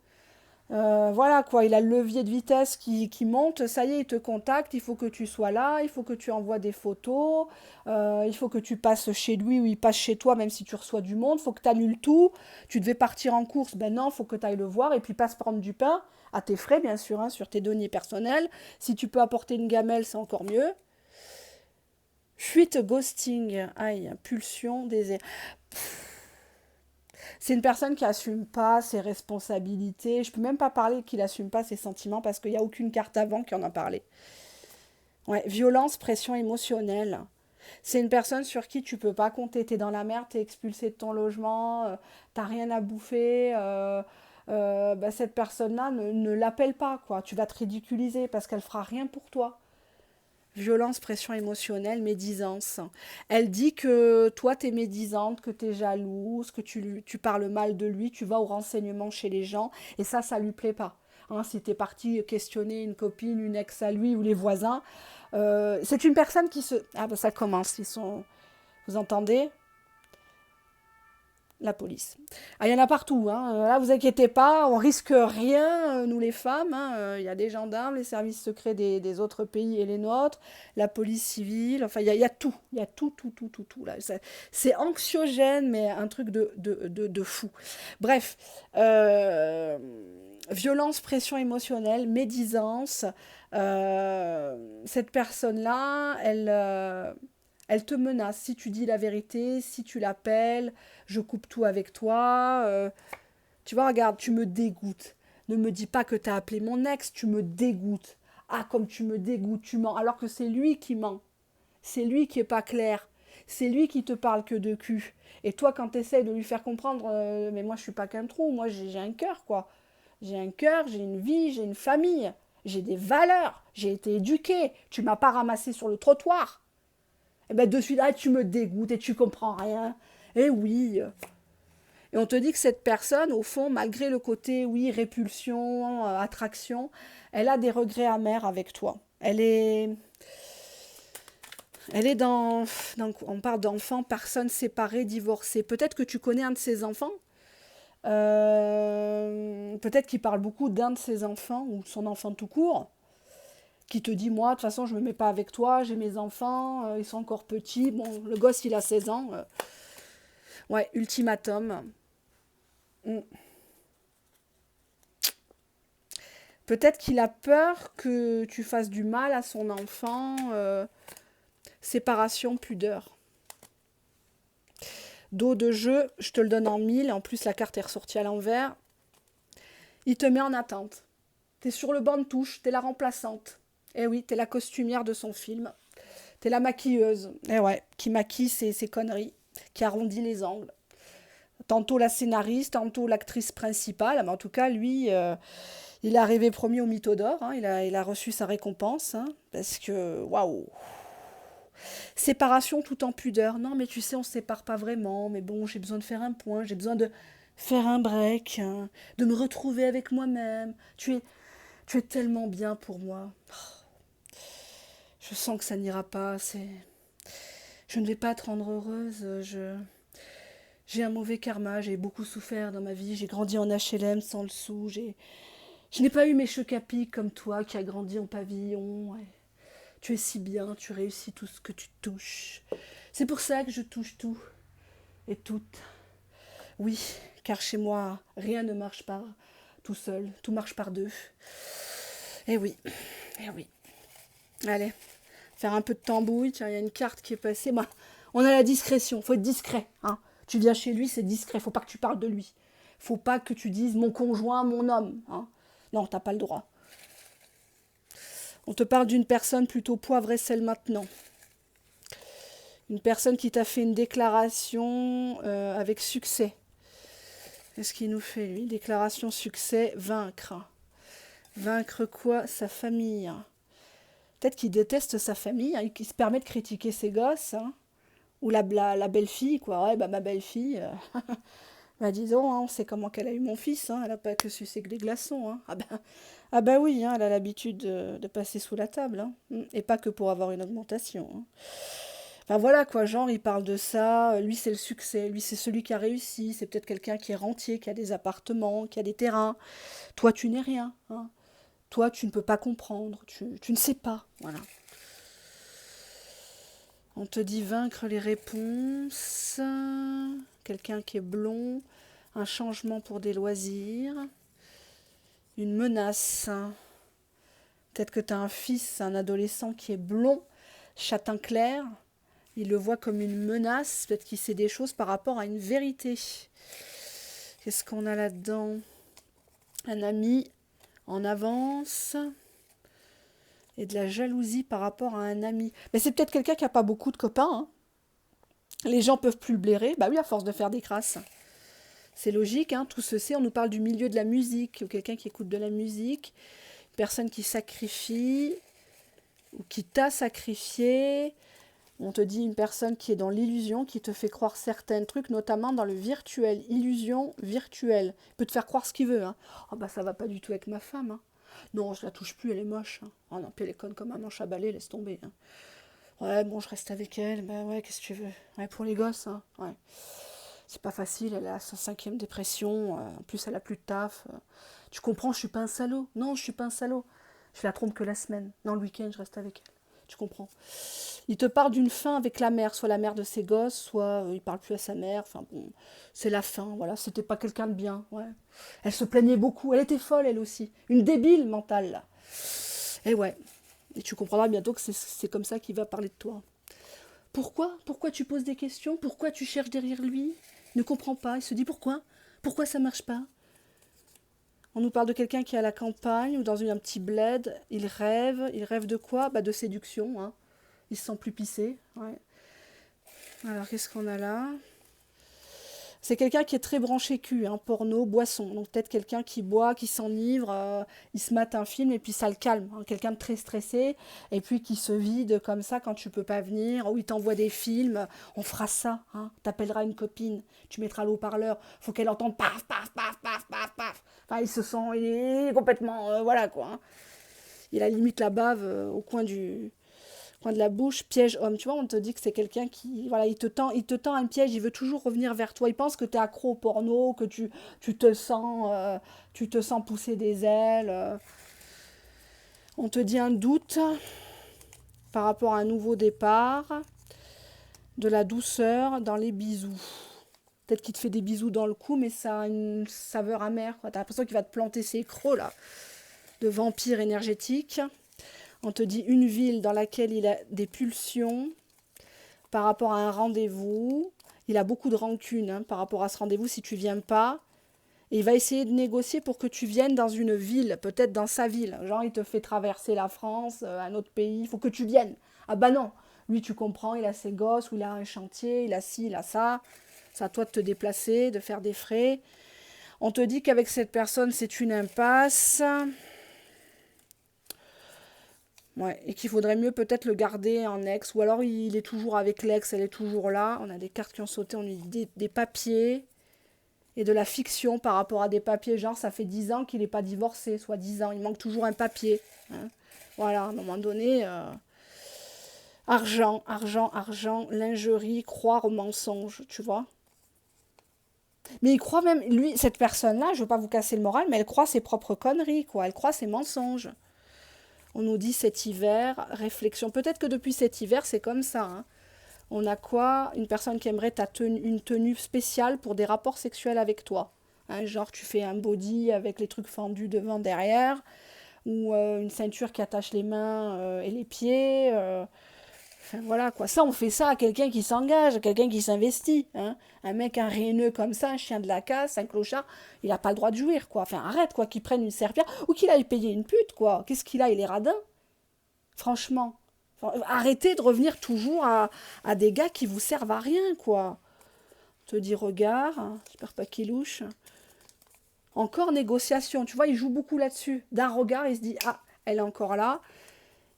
Voilà quoi, il a le levier de vitesse qui monte, ça y est, il te contacte, il faut que tu sois là, il faut que tu envoies des photos, il faut que tu passes chez lui ou il passe chez toi, même si tu reçois du monde, il faut que tu annules tout, tu devais partir en course, ben non, il faut que tu ailles le voir et puis passe prendre du pain, à tes frais bien sûr, hein, sur tes deniers personnels, si tu peux apporter une gamelle, c'est encore mieux. Fuite, ghosting, aïe, pulsion, désir. C'est une personne qui assume pas ses responsabilités. Je peux même pas parler qu'il assume pas ses sentiments parce qu'il n'y a aucune carte avant qui en a parlé. Ouais, violence, pression émotionnelle. C'est une personne sur qui tu peux pas compter. T'es dans la merde, t'es expulsé de ton logement, t'as rien à bouffer. Bah, cette personne-là ne l'appelle pas, quoi. Tu vas te ridiculiser parce qu'elle fera rien pour toi. Violence, pression émotionnelle, médisance. Elle dit que toi, t'es médisante, que t'es jalouse, que tu parles mal de lui, tu vas au renseignement chez les gens, et ça lui plaît pas. Hein, si t'es parti questionner une copine, une ex à lui ou les voisins, c'est une personne qui se... Ah ben ça commence, ils sont... Vous entendez? La police. Ah, il y en a partout. Hein. Là, vous inquiétez pas, on risque rien, nous les femmes. Hein. Il y a des gendarmes, les services secrets des autres pays et les nôtres, la police civile. Enfin, il y a tout. Il y a tout, tout, tout, tout, tout. Là. C'est anxiogène, mais un truc de fou. Bref, violence, pression émotionnelle, médisance. Cette personne-là, elle te menace. Si tu dis la vérité, si tu l'appelles, je coupe tout avec toi. Tu vois, regarde, tu me dégoûtes. Ne me dis pas que tu as appelé mon ex, tu me dégoûtes. Ah, comme tu me dégoûtes, tu mens. Alors que c'est lui qui ment. C'est lui qui est pas clair. C'est lui qui te parle que de cul. Et toi, quand tu essaies de lui faire comprendre, mais moi je suis pas qu'un trou, moi j'ai un cœur, quoi. J'ai un cœur, j'ai une vie, j'ai une famille, j'ai des valeurs, j'ai été éduquée. Tu m'as pas ramassé sur le trottoir. Et ben de suite, là, tu me dégoûtes et tu comprends rien. Eh oui. Et on te dit que cette personne, au fond, malgré le côté, oui, répulsion, attraction, elle a des regrets amers avec toi. Elle est on parle d'enfants, personnes séparées, divorcées. Peut-être que tu connais un de ses enfants. Peut-être qu'il parle beaucoup d'un de ses enfants ou son enfant tout court, qui te dit, moi, de toute façon, je me mets pas avec toi, j'ai mes enfants, ils sont encore petits. Bon, le gosse, il a 16 ans. Ouais, ultimatum. Mm. Peut-être qu'il a peur que tu fasses du mal à son enfant. Séparation, pudeur. Dos de jeu, je te le donne en 1000. En plus, la carte est ressortie à l'envers. Il te met en attente. T'es sur le banc de touche, t'es la remplaçante. Eh oui, t'es la costumière de son film. T'es la maquilleuse. Eh ouais, qui maquille ses conneries, qui arrondit les angles. Tantôt la scénariste, tantôt l'actrice principale. Mais en tout cas, lui, il est arrivé premier au Mytho d'Or. Hein. Il a reçu sa récompense. Hein, parce que, waouh! Séparation tout en pudeur. Non, mais tu sais, on se sépare pas vraiment. Mais bon, j'ai besoin de faire un point. J'ai besoin de faire un break. Hein, de me retrouver avec moi-même. Tu es tellement bien pour moi. Je sens que ça n'ira pas. Je ne vais pas te rendre heureuse. J'ai un mauvais karma. J'ai beaucoup souffert dans ma vie. J'ai grandi en HLM sans le sou. Je n'ai pas eu mes cheveux à pic comme toi qui a grandi en pavillon. Ouais. Tu es si bien. Tu réussis tout ce que tu touches. C'est pour ça que je touche tout et toutes. Oui, car chez moi, rien ne marche pas tout seul. Tout marche par deux. Eh oui, eh oui. Allez, faire un peu de tambouille. Tiens, il y a une carte qui est passée. Bah, on a la discrétion. Faut être discret. Hein. Tu viens chez lui, c'est discret. Faut pas que tu parles de lui. Faut pas que tu dises mon conjoint, mon homme. Hein. Non, t'as pas le droit. On te parle d'une personne plutôt poivre et sel maintenant. Une personne qui t'a fait une déclaration avec succès. Qu'est-ce qu'il nous fait, lui? Déclaration succès, vaincre. Vaincre quoi? Sa famille. Peut-être qu'il déteste sa famille, hein, qu'il se permet de critiquer ses gosses. Hein. Ou la belle-fille, quoi. Ouais, bah ma belle-fille, bah dis donc, hein, on sait comment qu'elle a eu mon fils. Hein. Elle n'a pas que sucé que des glaçons. Hein. Ah bah oui, hein, elle a l'habitude de passer sous la table. Hein. Et pas que pour avoir une augmentation. Hein. Enfin voilà quoi, genre il parle de ça, lui c'est le succès, lui c'est celui qui a réussi, c'est peut-être quelqu'un qui est rentier, qui a des appartements, qui a des terrains. Toi tu n'es rien. Hein. Toi tu ne peux pas comprendre, tu ne sais pas. Voilà. On te dit vaincre les réponses, quelqu'un qui est blond, un changement pour des loisirs, une menace. Peut-être que tu as un fils, un adolescent qui est blond, châtain clair, il le voit comme une menace, peut-être qu'il sait des choses par rapport à une vérité. Qu'est-ce qu'on a là-dedans? Un ami en avance et de la jalousie par rapport à un ami. Mais c'est peut-être quelqu'un qui n'a pas beaucoup de copains. Hein. Les gens peuvent plus le blairer. Bah oui, à force de faire des crasses. C'est logique, hein, tout ceci, on nous parle du milieu de la musique, ou quelqu'un qui écoute de la musique, une personne qui sacrifie, ou qui t'a sacrifié. On te dit une personne qui est dans l'illusion, qui te fait croire certains trucs, notamment dans le virtuel, illusion virtuelle. Il peut te faire croire ce qu'il veut. Hein. Oh bah ça va pas du tout avec ma femme. Hein. Non, je la touche plus, elle est moche. Hein. Oh non, puis elle est conne comme un manche à balai, laisse tomber. Hein. Ouais, bon, je reste avec elle. Bah ouais, qu'est-ce que tu veux? Ouais, pour les gosses, hein. Ouais. C'est pas facile, elle a sa 5e dépression. En plus, elle a plus de taf. Tu comprends, je suis pas un salaud. Non, je suis pas un salaud. Je la trompe que la semaine. Non, le week-end, je reste avec elle. Tu comprends. Il te parle d'une fin avec la mère, soit la mère de ses gosses, soit il parle plus à sa mère. Enfin bon, c'est la fin, voilà. C'était pas quelqu'un de bien, ouais. Elle se plaignait beaucoup. Elle était folle, elle aussi. Une débile mentale, là. Et ouais. Et tu comprendras bientôt que c'est comme ça qu'il va parler de toi. Pourquoi? Pourquoi tu poses des questions? Pourquoi tu cherches derrière lui? Il ne comprend pas. Il se dit pourquoi? Pourquoi ça marche pas? On nous parle de quelqu'un qui est à la campagne ou dans un petit bled. Il rêve. Il rêve de quoi? Bah de séduction, hein. Il se sent plus pissé. Ouais. Alors, qu'est-ce qu'on a là? C'est quelqu'un qui est très branché cul, hein, porno, boisson. Donc peut-être quelqu'un qui boit, qui s'enivre, il se mate un film et puis ça le calme. Hein. Quelqu'un de très stressé et puis qui se vide comme ça quand tu peux pas venir. Ou il t'envoie des films. On fera ça. Hein. T'appelleras une copine. Tu mettras l'haut-parleur. Faut qu'elle entende paf, paf, paf, paf, paf, paf. Enfin, il se sent, il est complètement, voilà quoi. Hein. Il a limite la bave au coin de la bouche, piège homme. Tu vois, on te dit que c'est quelqu'un qui, voilà, il te tend un piège, il veut toujours revenir vers toi. Il pense que tu es accro au porno, que tu te sens pousser des ailes. On te dit un doute par rapport à un nouveau départ, de la douceur dans les bisous. Peut-être qu'il te fait des bisous dans le cou, mais ça a une saveur amère. Tu as l'impression qu'il va te planter ses crocs, là. de vampire énergétique. On te dit une ville dans laquelle il a des pulsions par rapport à un rendez-vous. Il a beaucoup de rancune hein, par rapport à ce rendez-vous si tu viens pas. Et il va essayer de négocier pour que tu viennes dans une ville, peut-être dans sa ville. Genre, il te fait traverser la France, un autre pays, il faut que tu viennes. Ah bah non, lui tu comprends, il a ses gosses, ou il a un chantier, il a ci, il a ça. C'est à toi de te déplacer, de faire des frais. On te dit qu'avec cette personne, c'est une impasse. Ouais, et qu'il faudrait mieux peut-être le garder en ex, ou alors il est toujours avec l'ex, elle est toujours là. On a des cartes qui ont sauté, on lui dit des papiers et de la fiction par rapport à des papiers, genre ça fait 10 ans qu'il n'est pas divorcé, soit 10 ans, il manque toujours un papier. Hein. Voilà, à un moment donné, argent, argent, argent, lingerie, croire au mensonge, tu vois. Mais il croit même, lui, cette personne-là, je ne veux pas vous casser le moral, mais elle croit ses propres conneries, quoi, elle croit ses mensonges. On nous dit cet hiver, réflexion. Peut-être que depuis cet hiver, c'est comme ça. Hein. On a quoi? Une personne qui aimerait une tenue spéciale pour des rapports sexuels avec toi. Hein, genre, tu fais un body avec les trucs fendus devant, derrière, ou une ceinture qui attache les mains et les pieds. Enfin, voilà quoi. Ça, on fait ça à quelqu'un qui s'engage, à quelqu'un qui s'investit. Hein. Un mec, un réneux comme ça, un chien de la casse, un clochard, il n'a pas le droit de jouir quoi. Enfin, arrête quoi, qu'il prenne une serpillère ou qu'il aille payer une pute quoi. Qu'est-ce qu'il a? Il est radin. Franchement. Arrêtez de revenir toujours à des gars qui vous servent à rien quoi. Te dit regard, j'espère pas qu'il louche. Encore négociation, tu vois, il joue beaucoup là-dessus. D'un regard, il se dit ah, elle est encore là.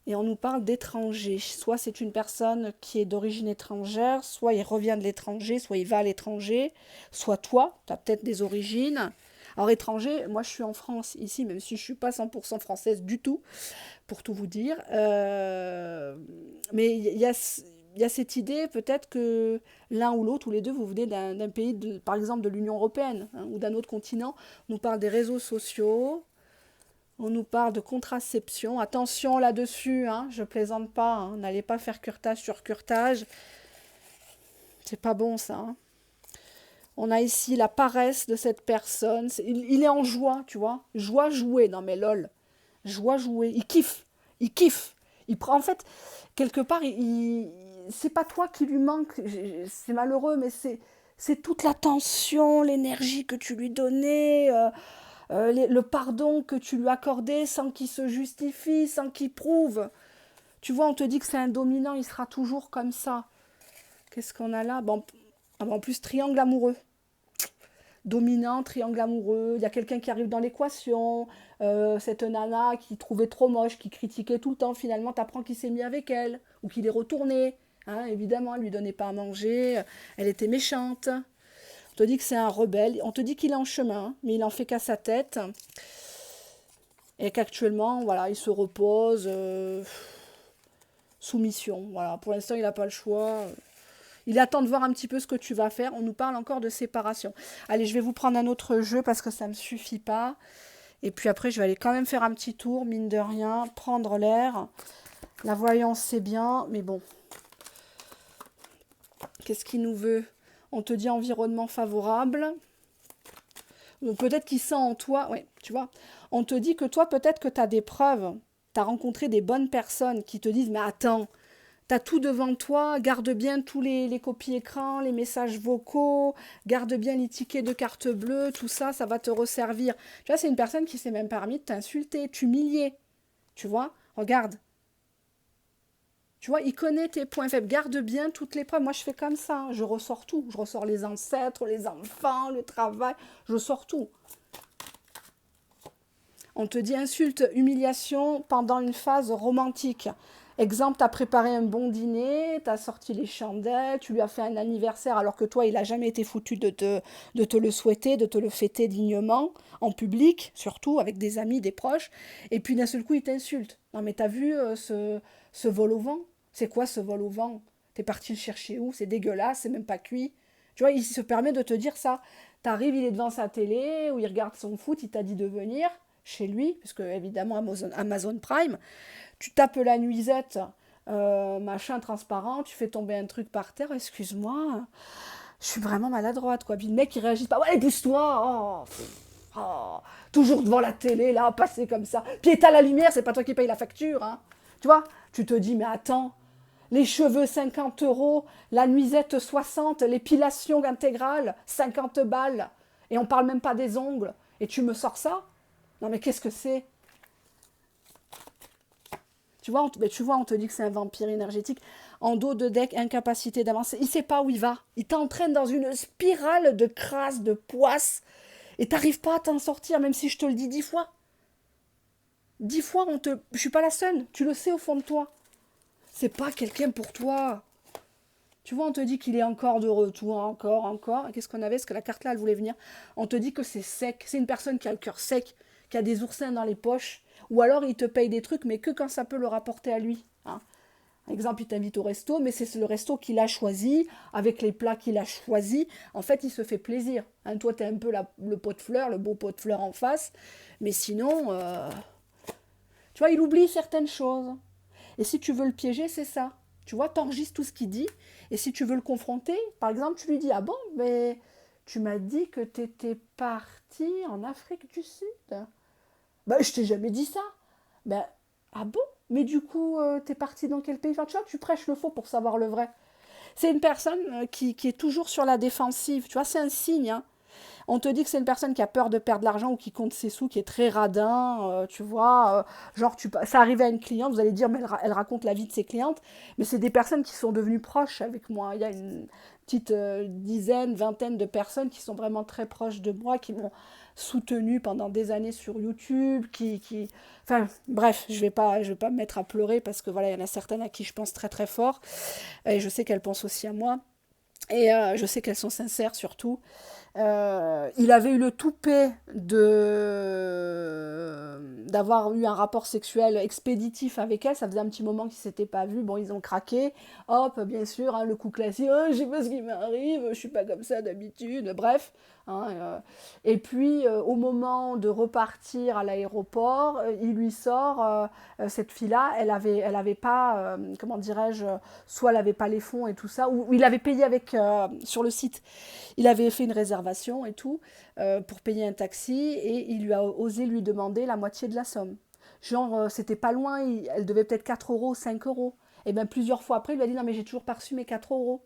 Et on nous parle d'étrangers. Soit c'est une personne qui est d'origine étrangère, soit il revient de l'étranger, soit il va à l'étranger, soit toi, tu as peut-être des origines. Alors étranger, moi je suis en France ici, même si je ne suis pas 100% française du tout, pour tout vous dire. Mais il y a cette idée peut-être que l'un ou l'autre, ou les deux, vous venez d'un pays, par exemple de l'Union européenne hein, ou d'un autre continent. On nous parle des réseaux sociaux, on nous parle de contraception. Attention là-dessus, hein, je plaisante pas. Hein, n'allez pas faire curtage sur curtage. C'est pas bon ça. Hein. On a ici la paresse de cette personne. Il est en joie, tu vois. Joie jouer. Non mais lol. Joie jouer. Il kiffe. Il kiffe. Il prend, en fait, quelque part, c'est pas toi qui lui manque. C'est malheureux, mais c'est toute l'attention, l'énergie que tu lui donnais. Le pardon que tu lui accordais sans qu'il se justifie, sans qu'il prouve. Tu vois, on te dit que c'est un dominant, il sera toujours comme ça. Qu'est-ce qu'on a là bon, en plus, triangle amoureux. Dominant, triangle amoureux. Il y a quelqu'un qui arrive dans l'équation. Cette nana qui trouvait trop moche, qui critiquait tout le temps. Finalement, t'apprends qu'il s'est mis avec elle ou qu'il est retourné. Hein, évidemment, elle lui donnait pas à manger. Elle était méchante. On te dit que c'est un rebelle. On te dit qu'il est en chemin, mais il en fait qu'à sa tête. Et qu'actuellement, voilà, il se repose. Soumission. Voilà. Pour l'instant, il n'a pas le choix. Il attend de voir un petit peu ce que tu vas faire. On nous parle encore de séparation. Allez, je vais vous prendre un autre jeu parce que ça ne me suffit pas. Et puis après, je vais aller quand même faire un petit tour, mine de rien, prendre l'air. La voyance, c'est bien, mais bon. Qu'est-ce qu'il nous veut? On te dit environnement favorable. Donc peut-être qu'il sent en toi, ouais, tu vois. On te dit que toi, peut-être que tu as des preuves. Tu as rencontré des bonnes personnes qui te disent, mais attends, tu as tout devant toi, garde bien tous les copies écran, les messages vocaux, garde bien les tickets de carte bleue, tout ça, ça va te resservir. Tu vois, c'est une personne qui s'est même permis de t'insulter, t'humilier. Tu vois, regarde. Tu vois, il connaît tes points faibles. Garde bien toutes les preuves. Moi, je fais comme ça. Hein. Je ressors tout. Je ressors les ancêtres, les enfants, le travail. Je sors tout. On te dit insulte, humiliation pendant une phase romantique. Exemple, tu as préparé un bon dîner, tu as sorti les chandelles, tu lui as fait un anniversaire alors que toi, il n'a jamais été foutu de te le souhaiter, de te le fêter dignement, en public, surtout avec des amis, des proches. Et puis d'un seul coup, il t'insulte. Non mais t'as vu ce vol au vent? C'est quoi ce vol au vent? T'es parti le chercher où? C'est dégueulasse, c'est même pas cuit. Tu vois, il se permet de te dire ça. T'arrives, il est devant sa télé, ou il regarde son foot, il t'a dit de venir chez lui, puisque évidemment Amazon Prime, tu tapes la nuisette, machin transparent, tu fais tomber un truc par terre, excuse-moi, je suis vraiment maladroite, quoi. Puis le mec, il réagit pas, ouais, pousse-toi, oh. Oh, toujours devant la télé, là, passer comme ça. Puis éteins la lumière, c'est pas toi qui paye la facture. Hein. Tu vois, tu te dis, mais attends, les cheveux 50 euros, la nuisette 60, l'épilation intégrale 50 balles. Et on parle même pas des ongles. Et tu me sors ça? Non mais qu'est-ce que c'est? Tu vois, on te dit que c'est un vampire énergétique. En dos de deck, incapacité d'avancer. Il sait pas où il va. Il t'entraîne dans une spirale de crasse, de poisse. Et t'arrives pas à t'en sortir, même si je te le dis 10 fois. 10 fois, je suis pas la seule. Tu le sais au fond de toi. C'est pas quelqu'un pour toi. Tu vois, on te dit qu'il est encore de retour, encore, encore. Qu'est-ce qu'on avait? Est-ce que la carte là, elle voulait venir? On te dit que c'est sec. C'est une personne qui a le cœur sec, qui a des oursins dans les poches. Ou alors, il te paye des trucs, mais que quand ça peut le rapporter à lui. Hein. Par exemple, il t'invite au resto, mais c'est le resto qu'il a choisi, avec les plats qu'il a choisis. En fait, il se fait plaisir. Hein, toi, t'es un peu le pot de fleurs, le beau pot de fleurs en face. Mais sinon, tu vois, il oublie certaines choses. Et si tu veux le piéger, c'est ça. Tu vois, t'enregistres tout ce qu'il dit. Et si tu veux le confronter, par exemple, tu lui dis, ah bon, mais tu m'as dit que t'étais parti en Afrique du Sud. Ben, je t'ai jamais dit ça. Ben, ah bon? Mais du coup, t'es parti dans quel pays? Enfin, tu vois, tu prêches le faux pour savoir le vrai. C'est une personne qui est toujours sur la défensive. Tu vois, c'est un signe. Hein. On te dit que c'est une personne qui a peur de perdre l'argent ou qui compte ses sous, qui est très radin, tu vois. Genre, ça arrivait à une cliente, vous allez dire, mais elle raconte la vie de ses clientes. Mais c'est des personnes qui sont devenues proches avec moi. Il y a une petite dizaine, vingtaine de personnes qui sont vraiment très proches de moi, qui m'ont soutenue pendant des années sur YouTube, Enfin, bref, je vais pas me mettre à pleurer parce que voilà, il y en a certaines à qui je pense très très fort. Et je sais qu'elles pensent aussi à moi. Et je sais qu'elles sont sincères surtout. Il avait eu le toupet d'avoir eu un rapport sexuel expéditif avec elle. Ça faisait un petit moment qu'ils ne s'étaient pas vus. Bon, ils ont craqué. Hop, bien sûr, hein, le coup classique. Oh, je sais pas ce qui m'arrive, je suis pas comme ça d'habitude. Bref. Hein, et puis, au moment de repartir à l'aéroport, il lui sort cette fille-là. Elle avait pas, comment dirais-je, soit elle avait pas les fonds et tout ça, ou il avait payé avec sur le site. Il avait fait une réservation et tout pour payer un taxi et il lui a osé lui demander la moitié de la somme. Genre, c'était pas loin, elle devait peut-être 4 euros, 5 euros. Et bien plusieurs fois après, il lui a dit non mais j'ai toujours pas reçu mes 4 euros.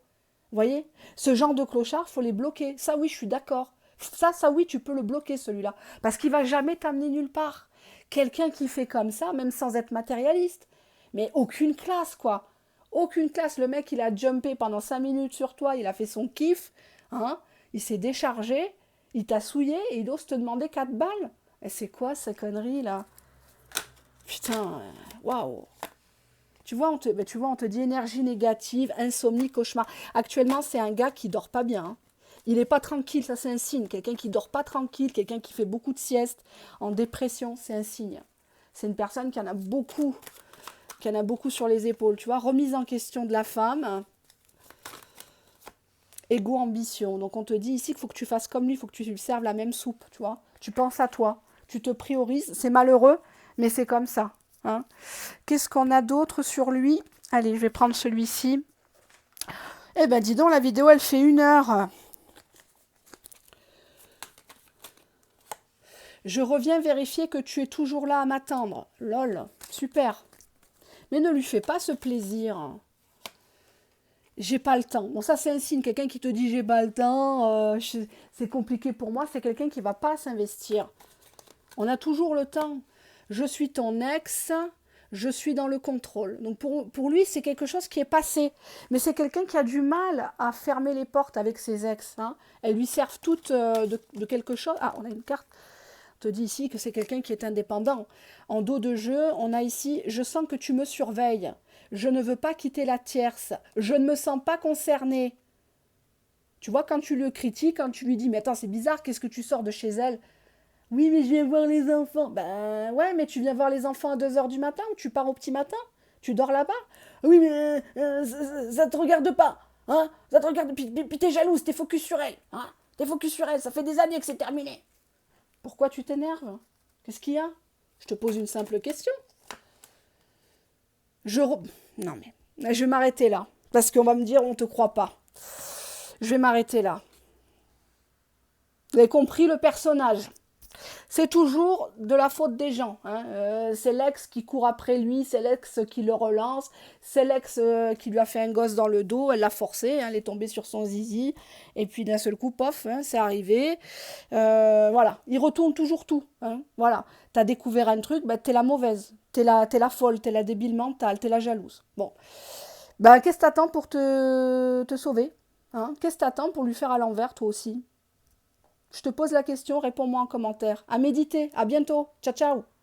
Vous voyez? Ce genre de clochard, faut les bloquer. Ça oui, je suis d'accord. Ça oui, tu peux le bloquer celui-là. Parce qu'il va jamais t'amener nulle part. Quelqu'un qui fait comme ça, même sans être matérialiste. Mais aucune classe, quoi. Aucune classe. Le mec, il a jumpé pendant 5 minutes sur toi, il a fait son kiff. Hein, il s'est déchargé, il t'a souillé et il ose te demander 4 balles. Et c'est quoi cette connerie là? Putain, waouh! Tu vois, on te dit énergie négative, insomnie, cauchemar. Actuellement, c'est un gars qui dort pas bien. Hein. Il n'est pas tranquille, ça c'est un signe. Quelqu'un qui dort pas tranquille, quelqu'un qui fait beaucoup de siestes, en dépression, c'est un signe. C'est une personne qui en a beaucoup sur les épaules. Tu vois, remise en question de la femme. Ego, ambition. Donc on te dit ici qu'il faut que tu fasses comme lui, il faut que tu lui serves la même soupe, tu vois. Tu penses à toi, tu te priorises. C'est malheureux, mais c'est comme ça. Hein. Qu'est-ce qu'on a d'autre sur lui? Allez, je vais prendre celui-ci. Eh ben dis donc, la vidéo, elle fait 1 heure. Je reviens vérifier que tu es toujours là à m'attendre. Lol, super. Mais ne lui fais pas ce plaisir. J'ai pas le temps. Bon, ça, c'est un signe. Quelqu'un qui te dit j'ai pas le temps, c'est compliqué pour moi, c'est quelqu'un qui va pas s'investir. On a toujours le temps. Je suis ton ex, je suis dans le contrôle. Donc, pour lui, c'est quelque chose qui est passé. Mais c'est quelqu'un qui a du mal à fermer les portes avec ses ex. Hein. Elles lui servent toutes de quelque chose. Ah, on a une carte. On te dit ici que c'est quelqu'un qui est indépendant. En dos de jeu, on a ici je sens que tu me surveilles. Je ne veux pas quitter la tierce. Je ne me sens pas concernée. Tu vois, quand tu le critiques, quand tu lui dis, mais attends, c'est bizarre, qu'est-ce que tu sors de chez elle? Oui, mais je viens voir les enfants. Ben ouais, mais tu viens voir les enfants à 2 heures du matin ou tu pars au petit matin? Tu dors là-bas? Oui, mais ça te regarde pas. Hein? Ça te regarde, puis t'es jalouse, t'es focus sur elle. Hein? T'es focus sur elle, ça fait des années que c'est terminé. Pourquoi tu t'énerves? Qu'est-ce qu'il y a? Je te pose une simple question. Non mais, je vais m'arrêter là. Parce qu'on va me dire, on ne te croit pas. Je vais m'arrêter là. Vous avez compris le personnage. c'est toujours de la faute des gens. Hein. C'est l'ex qui court après lui, c'est l'ex qui le relance, c'est l'ex qui lui a fait un gosse dans le dos, elle l'a forcé, hein, elle est tombée sur son zizi, et puis d'un seul coup, pof, hein, c'est arrivé. Voilà, il retourne toujours tout. Hein. Voilà, t'as découvert un truc, bah, t'es la mauvaise, t'es la folle, t'es la débile mentale, t'es la jalouse. Bon, bah, qu'est-ce que t'attends pour te sauver, hein. Qu'est-ce que t'attends pour lui faire à l'envers, toi aussi? Je te pose la question, réponds-moi en commentaire. À méditer, à bientôt, ciao ciao.